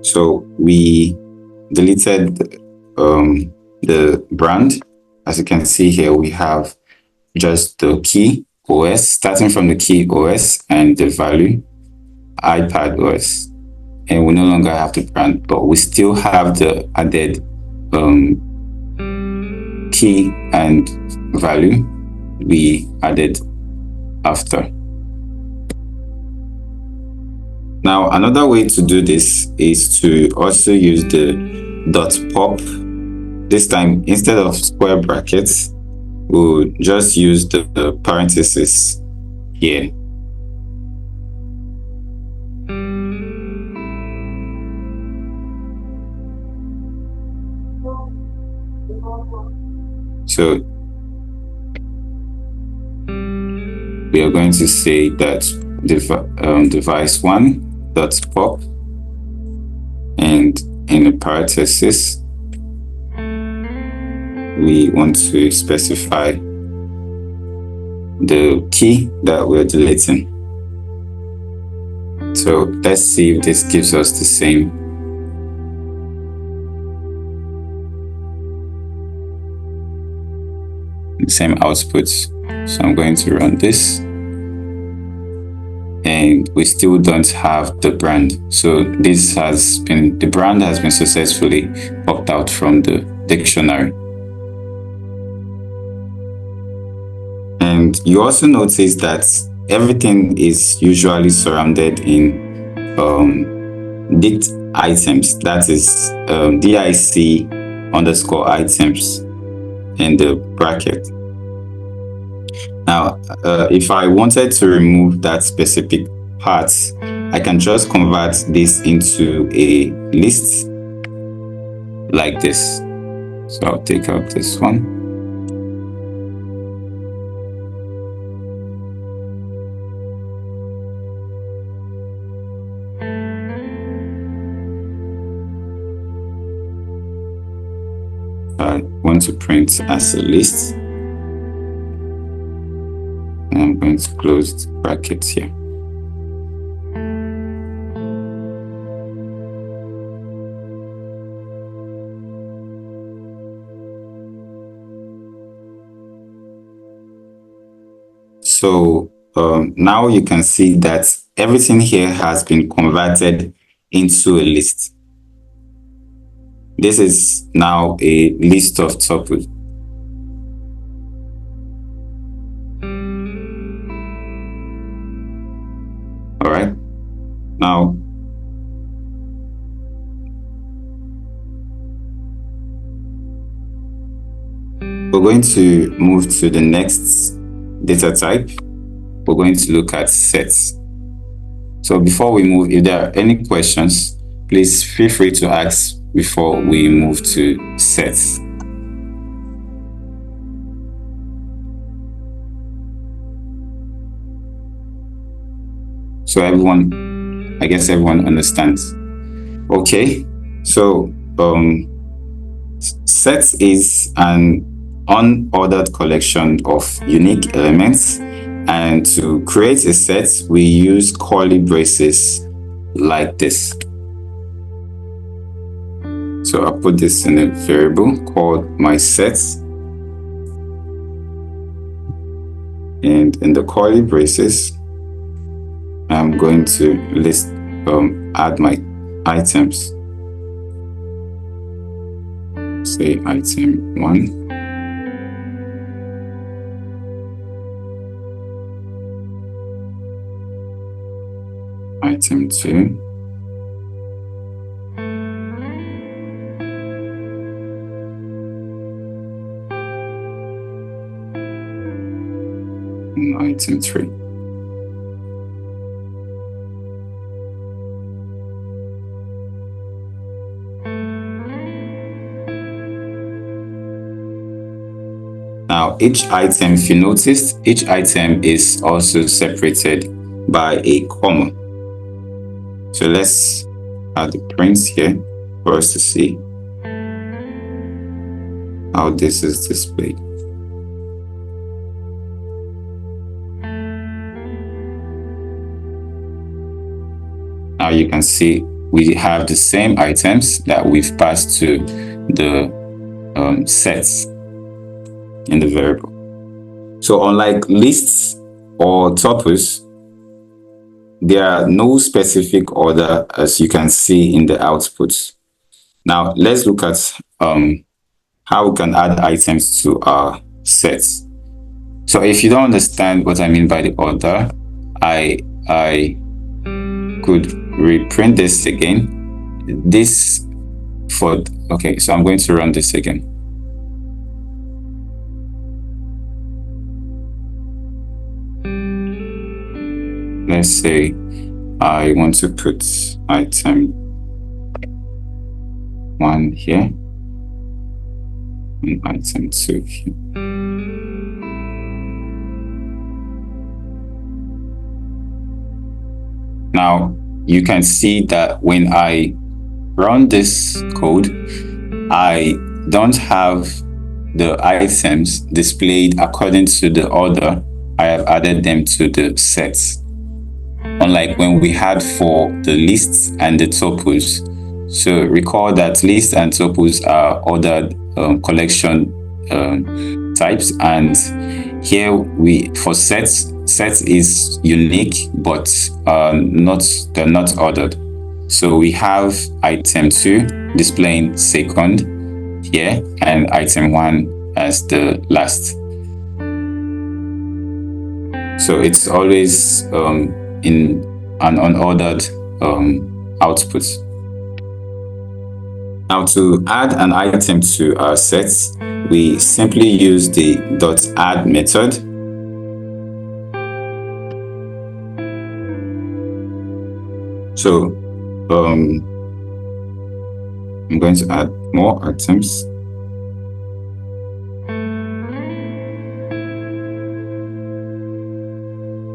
So we deleted the brand. As you can see here, we have just the key OS, starting from the key OS and the value iPad OS, and we no longer have the brand, but we still have the added key and value we added after. Now another way to do this is to also use the .pop. This time, instead of square brackets, we'll just use the parentheses here. So we are going to say that device 1 .pop, and in the parentheses we want to specify the key that we're deleting. So let's see if this gives us the same output. So I'm going to run this, and we still don't have the brand. So the brand has been successfully popped out from the dictionary. And you also notice that everything is usually surrounded in dict items, that is DIC_items in the bracket. Now, if I wanted to remove that specific part, I can just convert this into a list like this. So I'll take out this one. I want to print as a list. And I'm going to close the brackets here. So now you can see that everything here has been converted into a list. This is now a list of tuples. All right. Now, we're going to move to the next data type. We're going to look at sets. So before we move, if there are any questions, please feel free to ask before we move to sets. So I guess everyone understands. Okay, so Set is an unordered collection of unique elements, and to create a set, we use curly braces like this. So I'll put this in a variable called mySet, and in the curly braces, I'm going to add my items. Say item 1, item 2, and item 3. Now, each item, if you noticed, each item is also separated by a comma. So let's add the prints here for us to see how this is displayed. Now you can see we have the same items that we've passed to the sets in the variable. So unlike lists or tuples, there are no specific order, as you can see in the outputs. Now let's look at how we can add items to our sets. So if you don't understand what I mean by the order, I could reprint this again. Okay, so I'm going to run this again. Let's say I want to put item 1 here and item 2 here. Now you can see that when I run this code, I don't have the items displayed according to the order I have added them to the sets. Unlike when we had for the lists and the tuples. So recall that lists and tuples are ordered collection types, and here for sets is unique, but they're not ordered. So we have item 2 displaying second here and item 1 as the last. So it's always in an unordered output. Now to add an item to our sets, we simply use the .add method. So I'm going to add more items.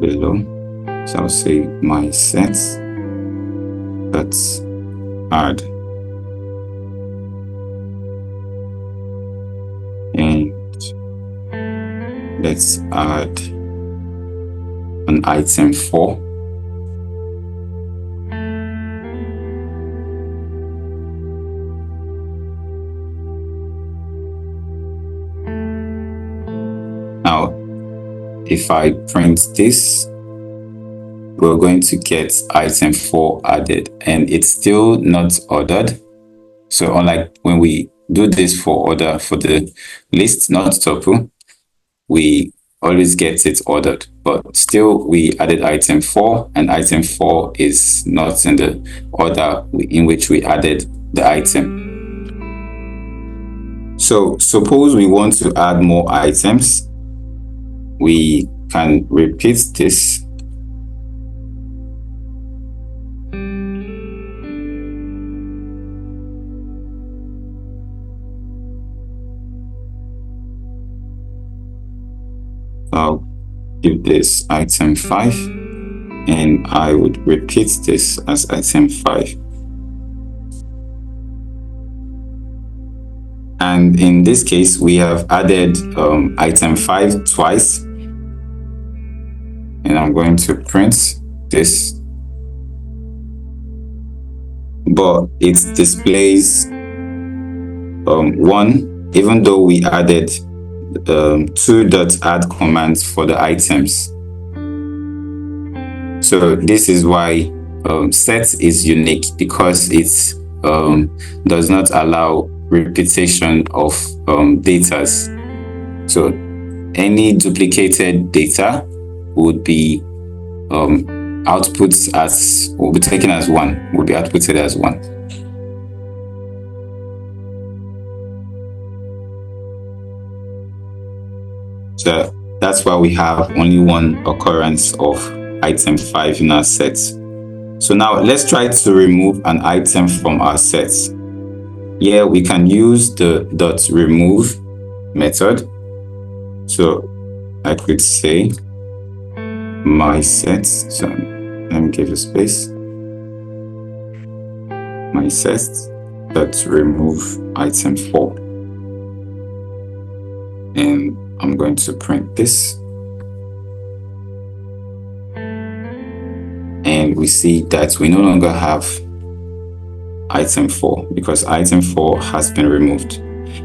Below. So I'll say my sets, let's add, and let's add an item 4. Now, if I print this, we're going to get item 4 added, and it's still not ordered. So unlike when we do this for order for the list, not tuple, we always get it ordered, but still we added item 4, and item 4 is not in the order in which we added the item. So suppose we want to add more items, we can repeat this. I'll give this item 5, and I would repeat this as item 5. And And in this case, we have added item 5 twice. And I'm going to print this. But it displays 1, even though we added 2.add commands for the items. So this is why set is unique, because it does not allow repetition of data. So any duplicated data would be will be taken as 1, will be outputted as 1. So that's why we have only one occurrence of item 5 in our set. So now let's try to remove an item from our set. Here we can use the .remove method. So I could say my set, so let me give a space. My set .remove item 4. And I'm going to print this. And we see that we no longer have item 4 because item 4 has been removed.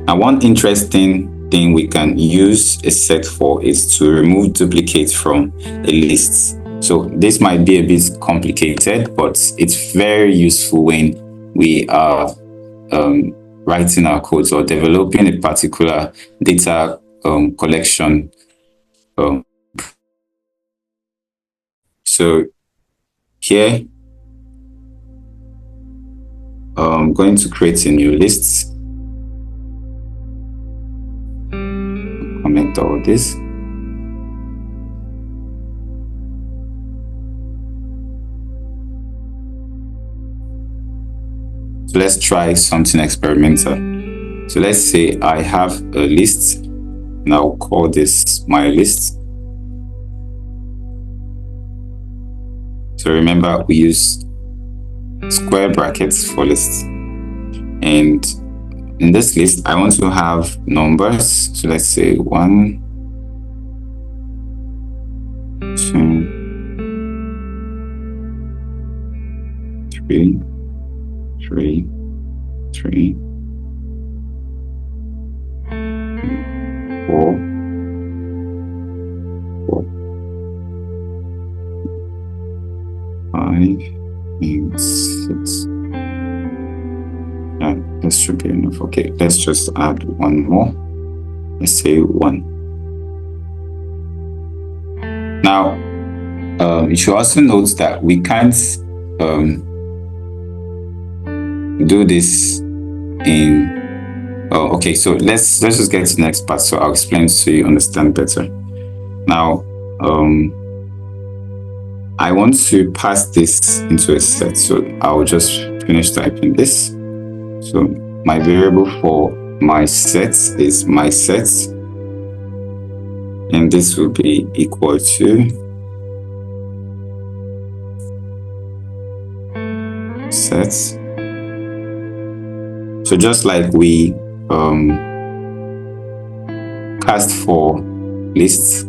Now, one interesting thing we can use a set for is to remove duplicates from a list. So this might be a bit complicated, but it's very useful when we are writing our codes or developing a particular data collection. So here, I'm going to create a new list. Comment all this. So let's try something experimental. So let's say I have a list, and I'll call this my list. So remember, we use square brackets for lists. And in this list, I want to have numbers. So let's say 1, 2, 3, 3, 3, 4, 4, 5, and 6. Yeah, this should be enough. Okay, let's just add one more. Let's say 1. Now, you should also note that we can't do this in. Okay, so let's just get to the next part. So I'll explain so you understand better. Now, I want to pass this into a set. So I'll just finish typing this. So my variable for my set is my set, and this will be equal to set. So just like we cast for lists,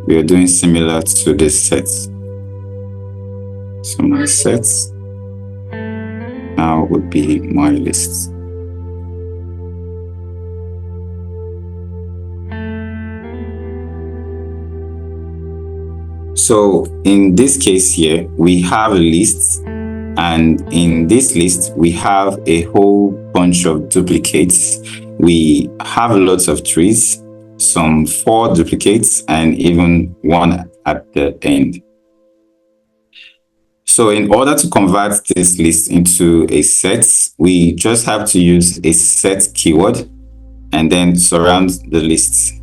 we are doing similar to this set. So my set now would be my list. So in this case here, we have a list, and in this list, we have a whole bunch of duplicates. We have lots of trees, some 4 duplicates, and even 1 at the end. So in order to convert this list into a set, we just have to use a set keyword and then surround the list.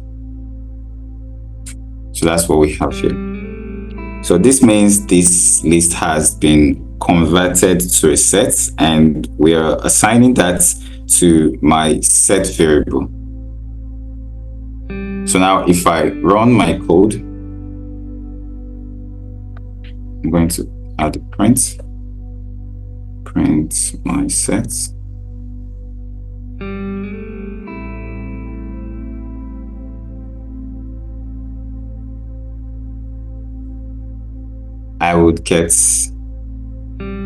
So that's what we have here. So this means this list has been converted to a set, and we are assigning that to my set variable. So now if I run my code, I'm going to add a print my set. I would get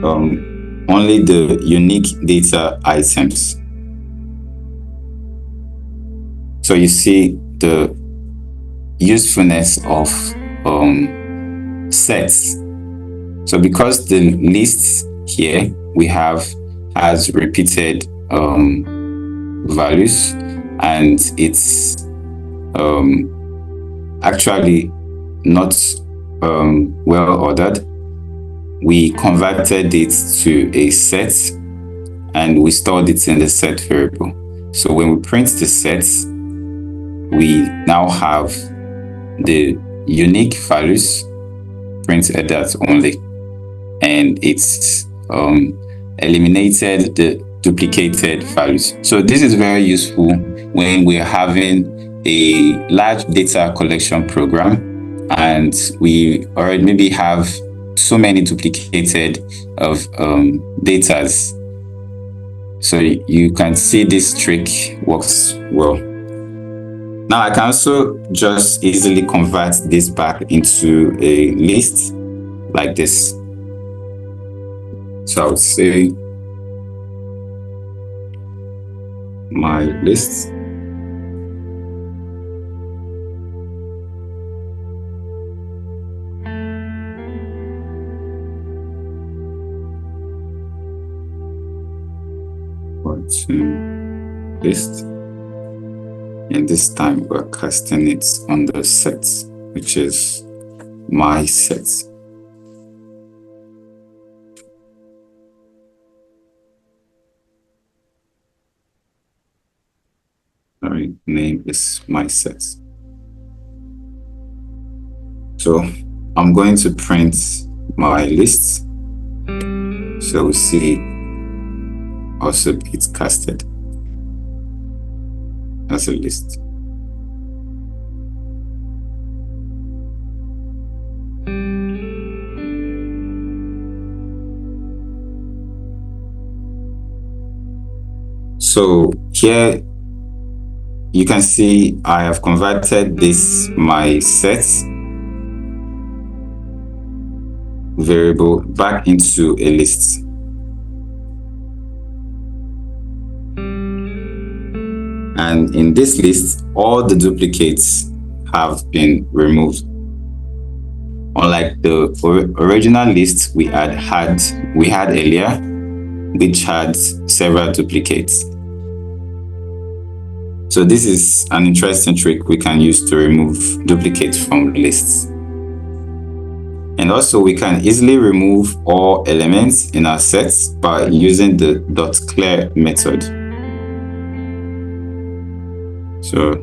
only the unique data items. So you see the usefulness of sets. So because the list here we have has repeated values, and it's actually not well ordered, we converted it to a set and we stored it in the set variable. So when we print the sets, we now have the unique values printed as only, and it's eliminated the duplicated values. So this is very useful when we're having a large data collection program and we already maybe have so many duplicated of datas. So you can see this trick works well. Now I can also just easily convert this back into a list like this. So I would say my list. To list, and this time we're casting it on the sets, which is my sets. Sorry, name is my sets. So I'm going to print my list. So we see also it's casted as a list. So here you can see I have converted this my sets variable back into a list. And in this list, all the duplicates have been removed. Unlike the original list we had earlier, which had several duplicates. So this is an interesting trick we can use to remove duplicates from lists. And also we can easily remove all elements in our sets by using the .clear method. So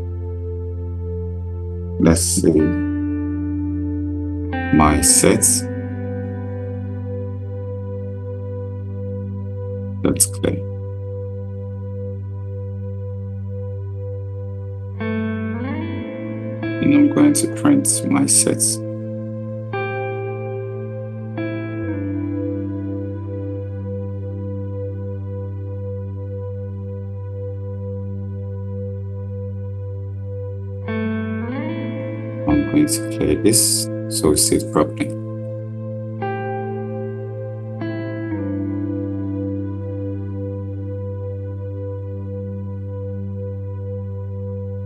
let's see my sets. That's clear. And I'm going to print my sets. I'm going to clear this so we see it properly.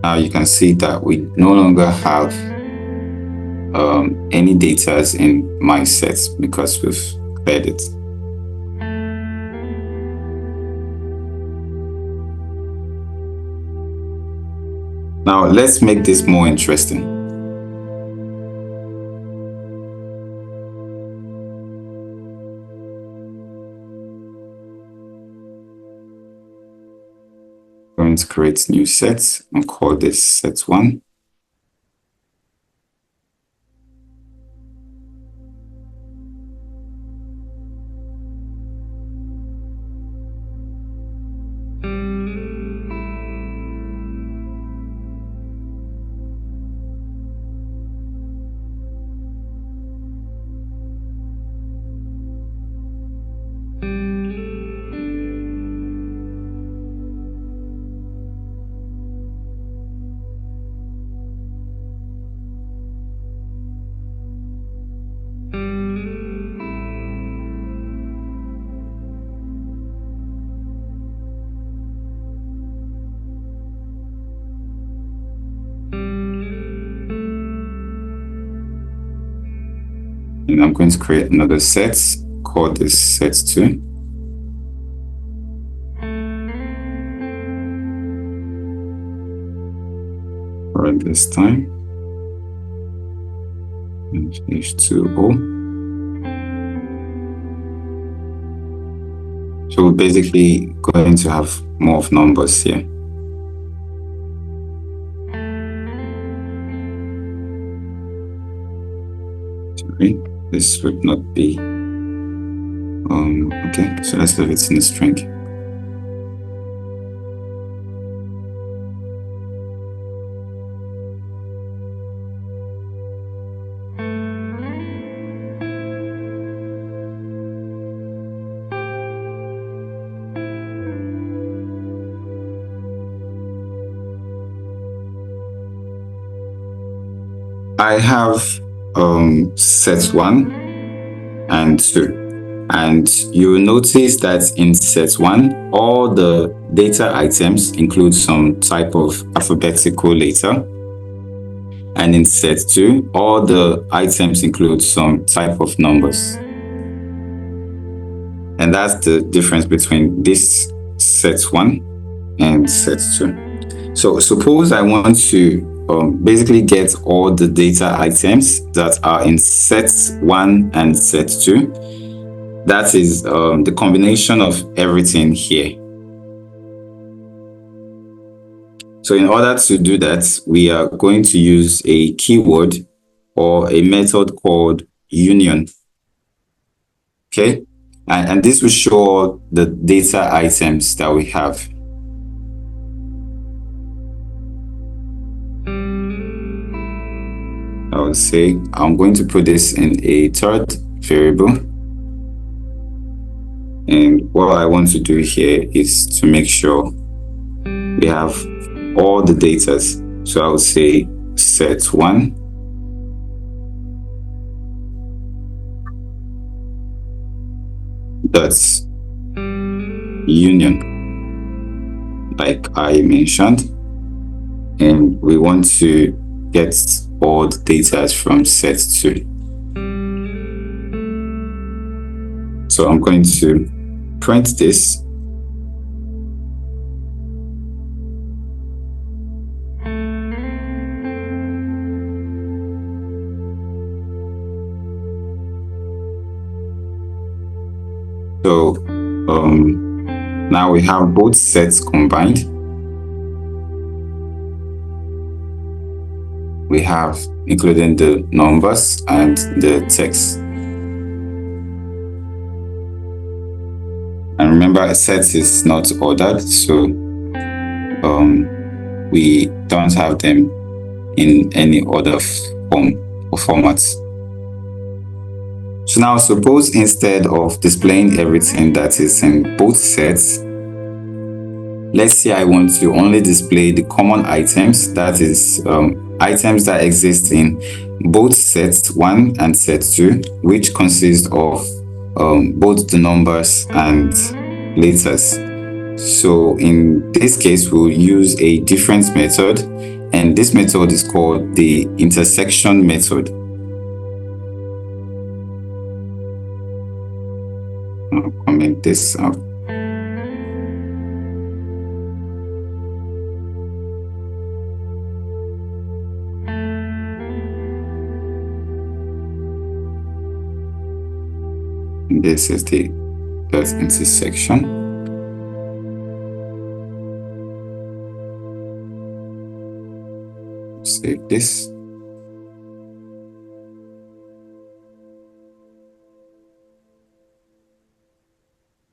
Now you can see that we no longer have any data in my sets because we've cleared it. Now let's make this more interesting. Going to create new sets and call this set 1. And I'm going to create another set, call this set 2. Right this time. And H2O. So we're basically going to have more of numbers here. Sorry, this would not be. Okay, so let's leave it in a string. I have set 1 and 2, and you will notice that in set 1 all the data items include some type of alphabetical letter, and in set 2 all the items include some type of numbers. And that's the difference between this set 1 and set 2. So suppose I want to basically get all the data items that are in set 1 and set 2. That is the combination of everything here. So in order to do that, we are going to use a keyword or a method called union. Okay, and this will show the data items that we have. I would say I'm going to put this in a third variable. And what I want to do here is to make sure we have all the data. So I would say set 1 that's union, like I mentioned, and we want to get all the data from set 2. So I'm going to print this. So now we have both sets combined. We have including the numbers and the text. And remember, a set is not ordered, so we don't have them in any other form or formats. So now suppose instead of displaying everything that is in both sets, let's say I want to only display the common items, that is items that exist in both set 1 and set 2, which consist of both the numbers and letters. So in this case, we'll use a different method, and this method is called the intersection method. I'll comment this out. This is the intersection. Save this.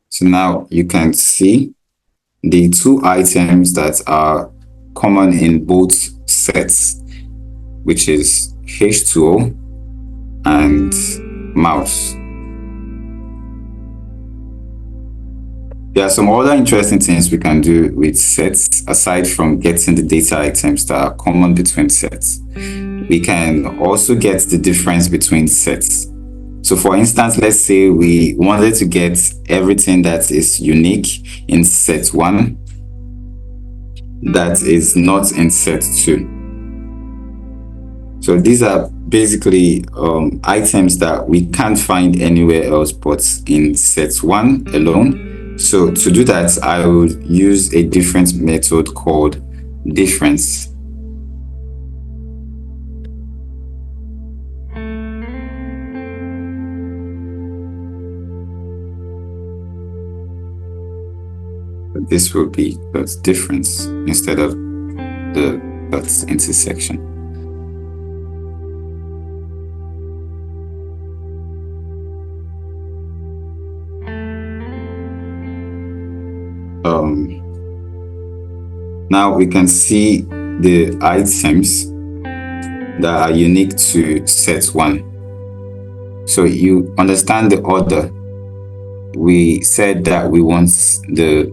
So now you can see the two items that are common in both sets, which is H2O and mouse. There are some other interesting things we can do with sets aside from getting the data items that are common between sets. We can also get the difference between sets. So for instance, let's say we wanted to get everything that is unique in set 1 that is not in set 2. So these are basically items that we can't find anywhere else but in set 1 alone. So to do that, I will use a different method called difference. This will be the difference instead of the dot intersection. Now we can see the items that are unique to set 1. So you understand the order. We said that we want the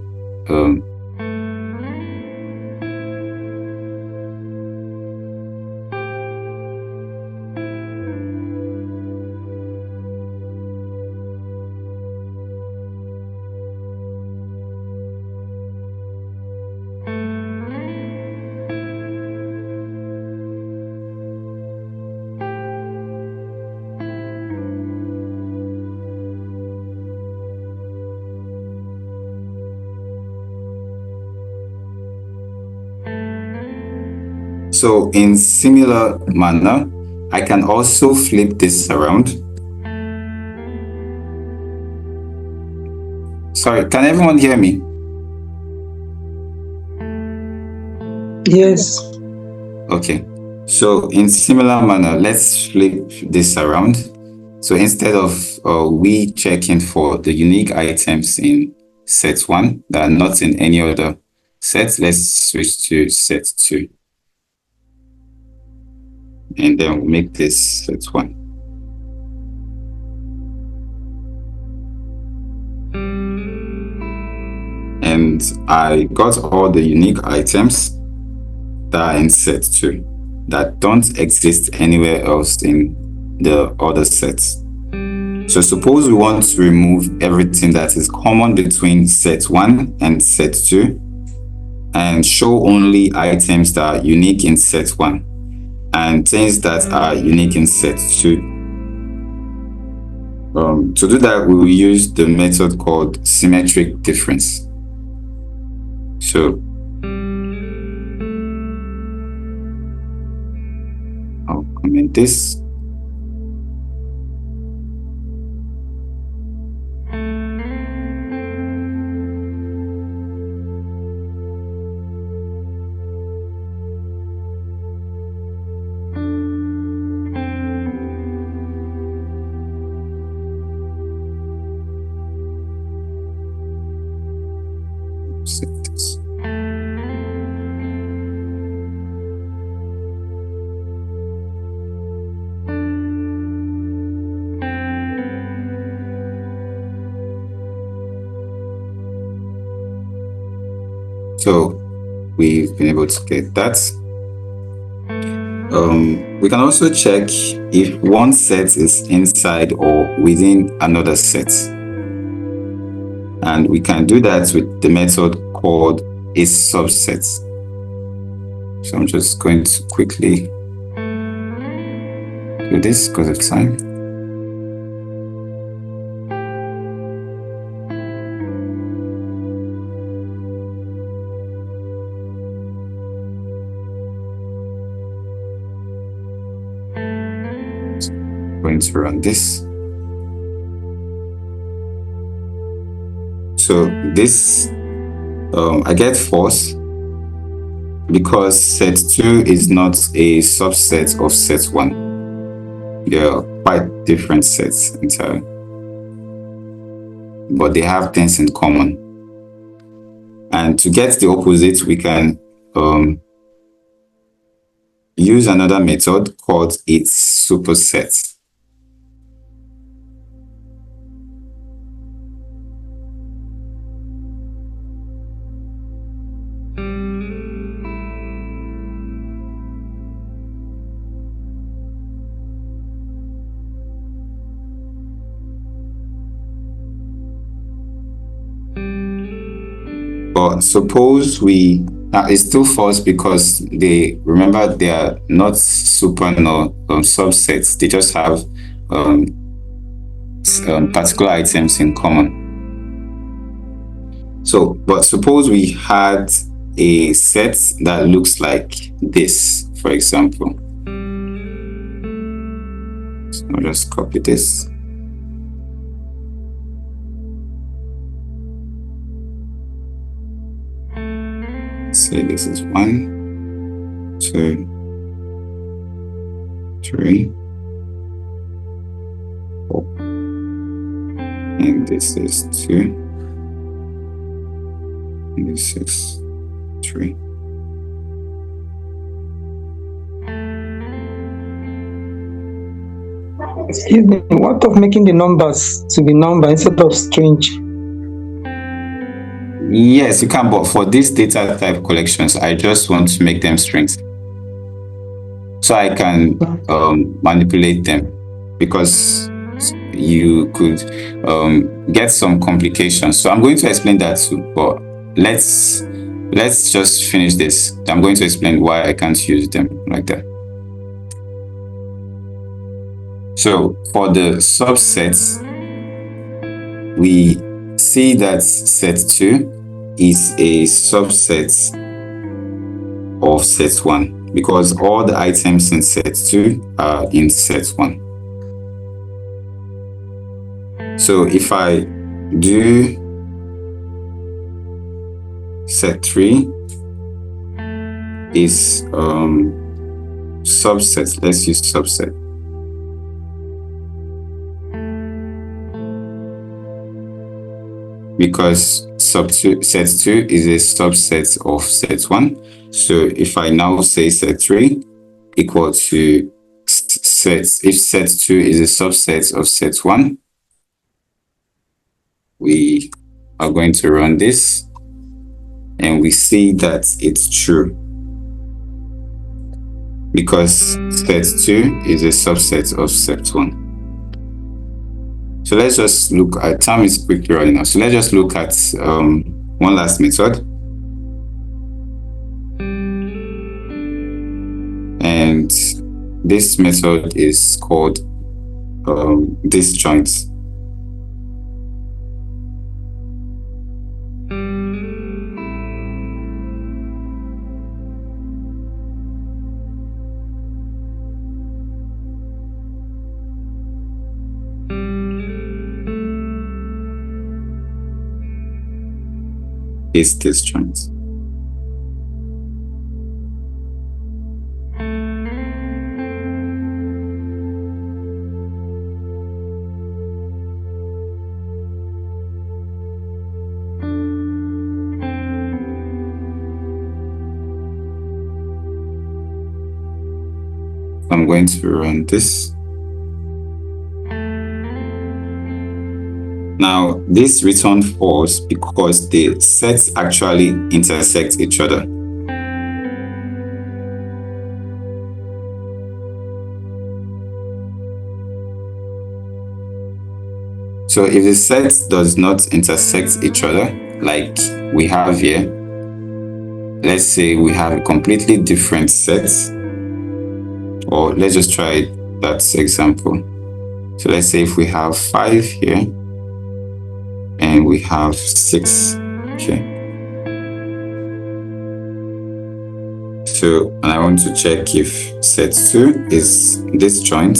So in similar manner, I can also flip this around. Sorry, can everyone hear me? Yes. Okay. So in similar manner, let's flip this around. So instead of we checking for the unique items in set 1 that are not in any other set, let's switch to set 2. And then we'll make this set 1. And I got all the unique items that are in set 2 that don't exist anywhere else in the other sets. So suppose we want to remove everything that is common between set 1 and set 2 and show only items that are unique in set 1 and things that are unique in set 2. To do that, we will use the method called symmetric difference. So I'll comment this. Set this. So we've been able to get that. We can also check if one set is inside or within another set. And we can do that with the method called a subset. So I'm just going to quickly do this because of time. Going to run this. So this, I get false because set 2 is not a subset of set 1. They are quite different sets entirely, but they have things in common. And to get the opposite, we can use another method called its superset. But suppose we, now it's still false because they are not super nor subsets. They just have particular items in common. So, but suppose we had a set that looks like this, for example. So I'll just copy this. Say this is 1, 2, 3, 4, and this is 2, and this is 3. Excuse me, what of making the numbers to be number instead of strange? Yes, you can, but for these data type collections, I just want to make them strings. So I can manipulate them, because you could get some complications. So I'm going to explain that too, but let's just finish this. I'm going to explain why I can't use them like that. So for the subsets, we see that set 2 is a subset of set 1, because all the items in set 2 are in set 1. So if I do set 3 is subset, let's use subset. Because set 2 is a subset of set 1. So if I now say set 3 equal to if set 2 is a subset of set 1, we are going to run this, and we see that it's true, because set 2 is a subset of set 1. So let's just look at, time is quickly running out. So let's just look at one last method. And this method is called disjoint. Is disjoint. I'm going to run this. Now, this return false because the sets actually intersect each other. So if the sets does not intersect each other, like we have here, let's say we have a completely different set, or let's just try that example. So let's say if we have 5 here, and we have 6, okay. So, and I want to check if set 2 is disjoint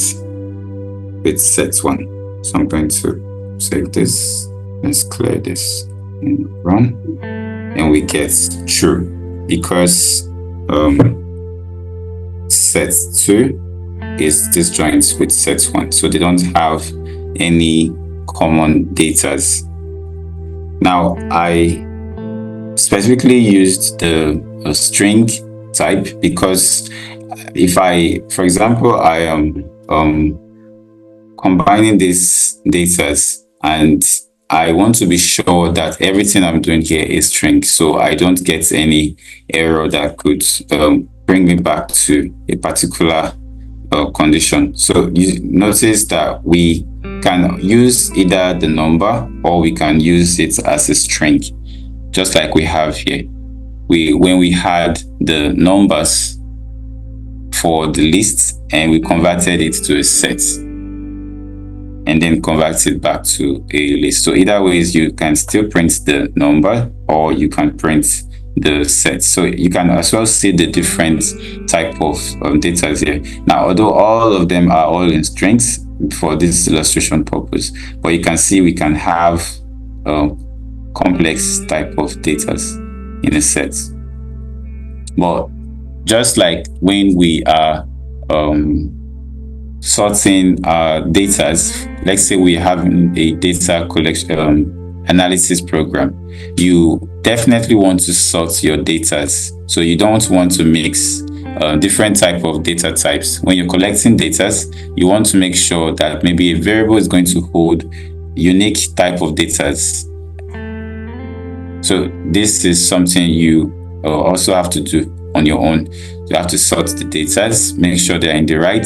with set 1. So I'm going to save this, let's clear this and run, and we get true, because set 2 is disjoint with set 1. So they don't have any common datas. Now, I specifically used the string type because if I, for example, I am combining these datas and I want to be sure that everything I'm doing here is string, so I don't get any error that could bring me back to a particular condition. So you notice that we can use either the number or we can use it as a string, just like we have here. When we had the numbers for the list, and we converted it to a set, and then convert it back to a list. So either ways, you can still print the number, or you can print the set. So you can as well see the different type of data here. Now, although all of them are all in strings for this illustration purpose, but you can see we can have complex type of data in a set. But just like when we are sorting our data, let's say we're having a data collection analysis program, you definitely want to sort your data. So you don't want to mix different type of data types. When you're collecting data, you want to make sure that maybe a variable is going to hold unique type of data. So this is something you also have to do on your own. You have to sort the data, make sure they're in the right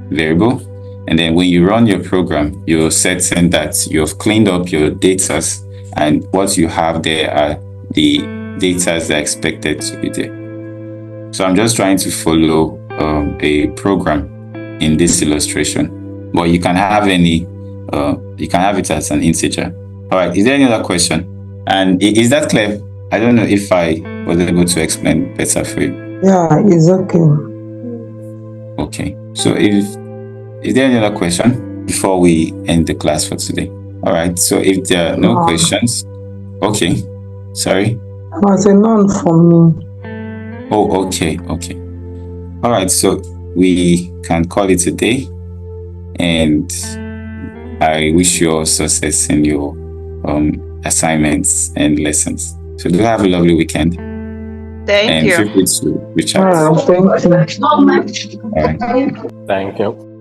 variable, and then when you run your program, you're certain that you've cleaned up your data, and what you have there are the data that are expected to be there. So I'm just trying to follow a program in this illustration, but you can have you can have it as an integer. All right, is there any other question? And is that clear? I don't know if I was able to explain better for you. Yeah, it's okay. Okay, so is there any other question before we end the class for today? All right, so if there are no questions, okay, sorry. I said none for me. Oh, okay. All right, so we can call it a day, and I wish you all success in your assignments and lessons. So do have a lovely weekend. Thank you. And feel free to reach out. Thank you. All right. Thank you.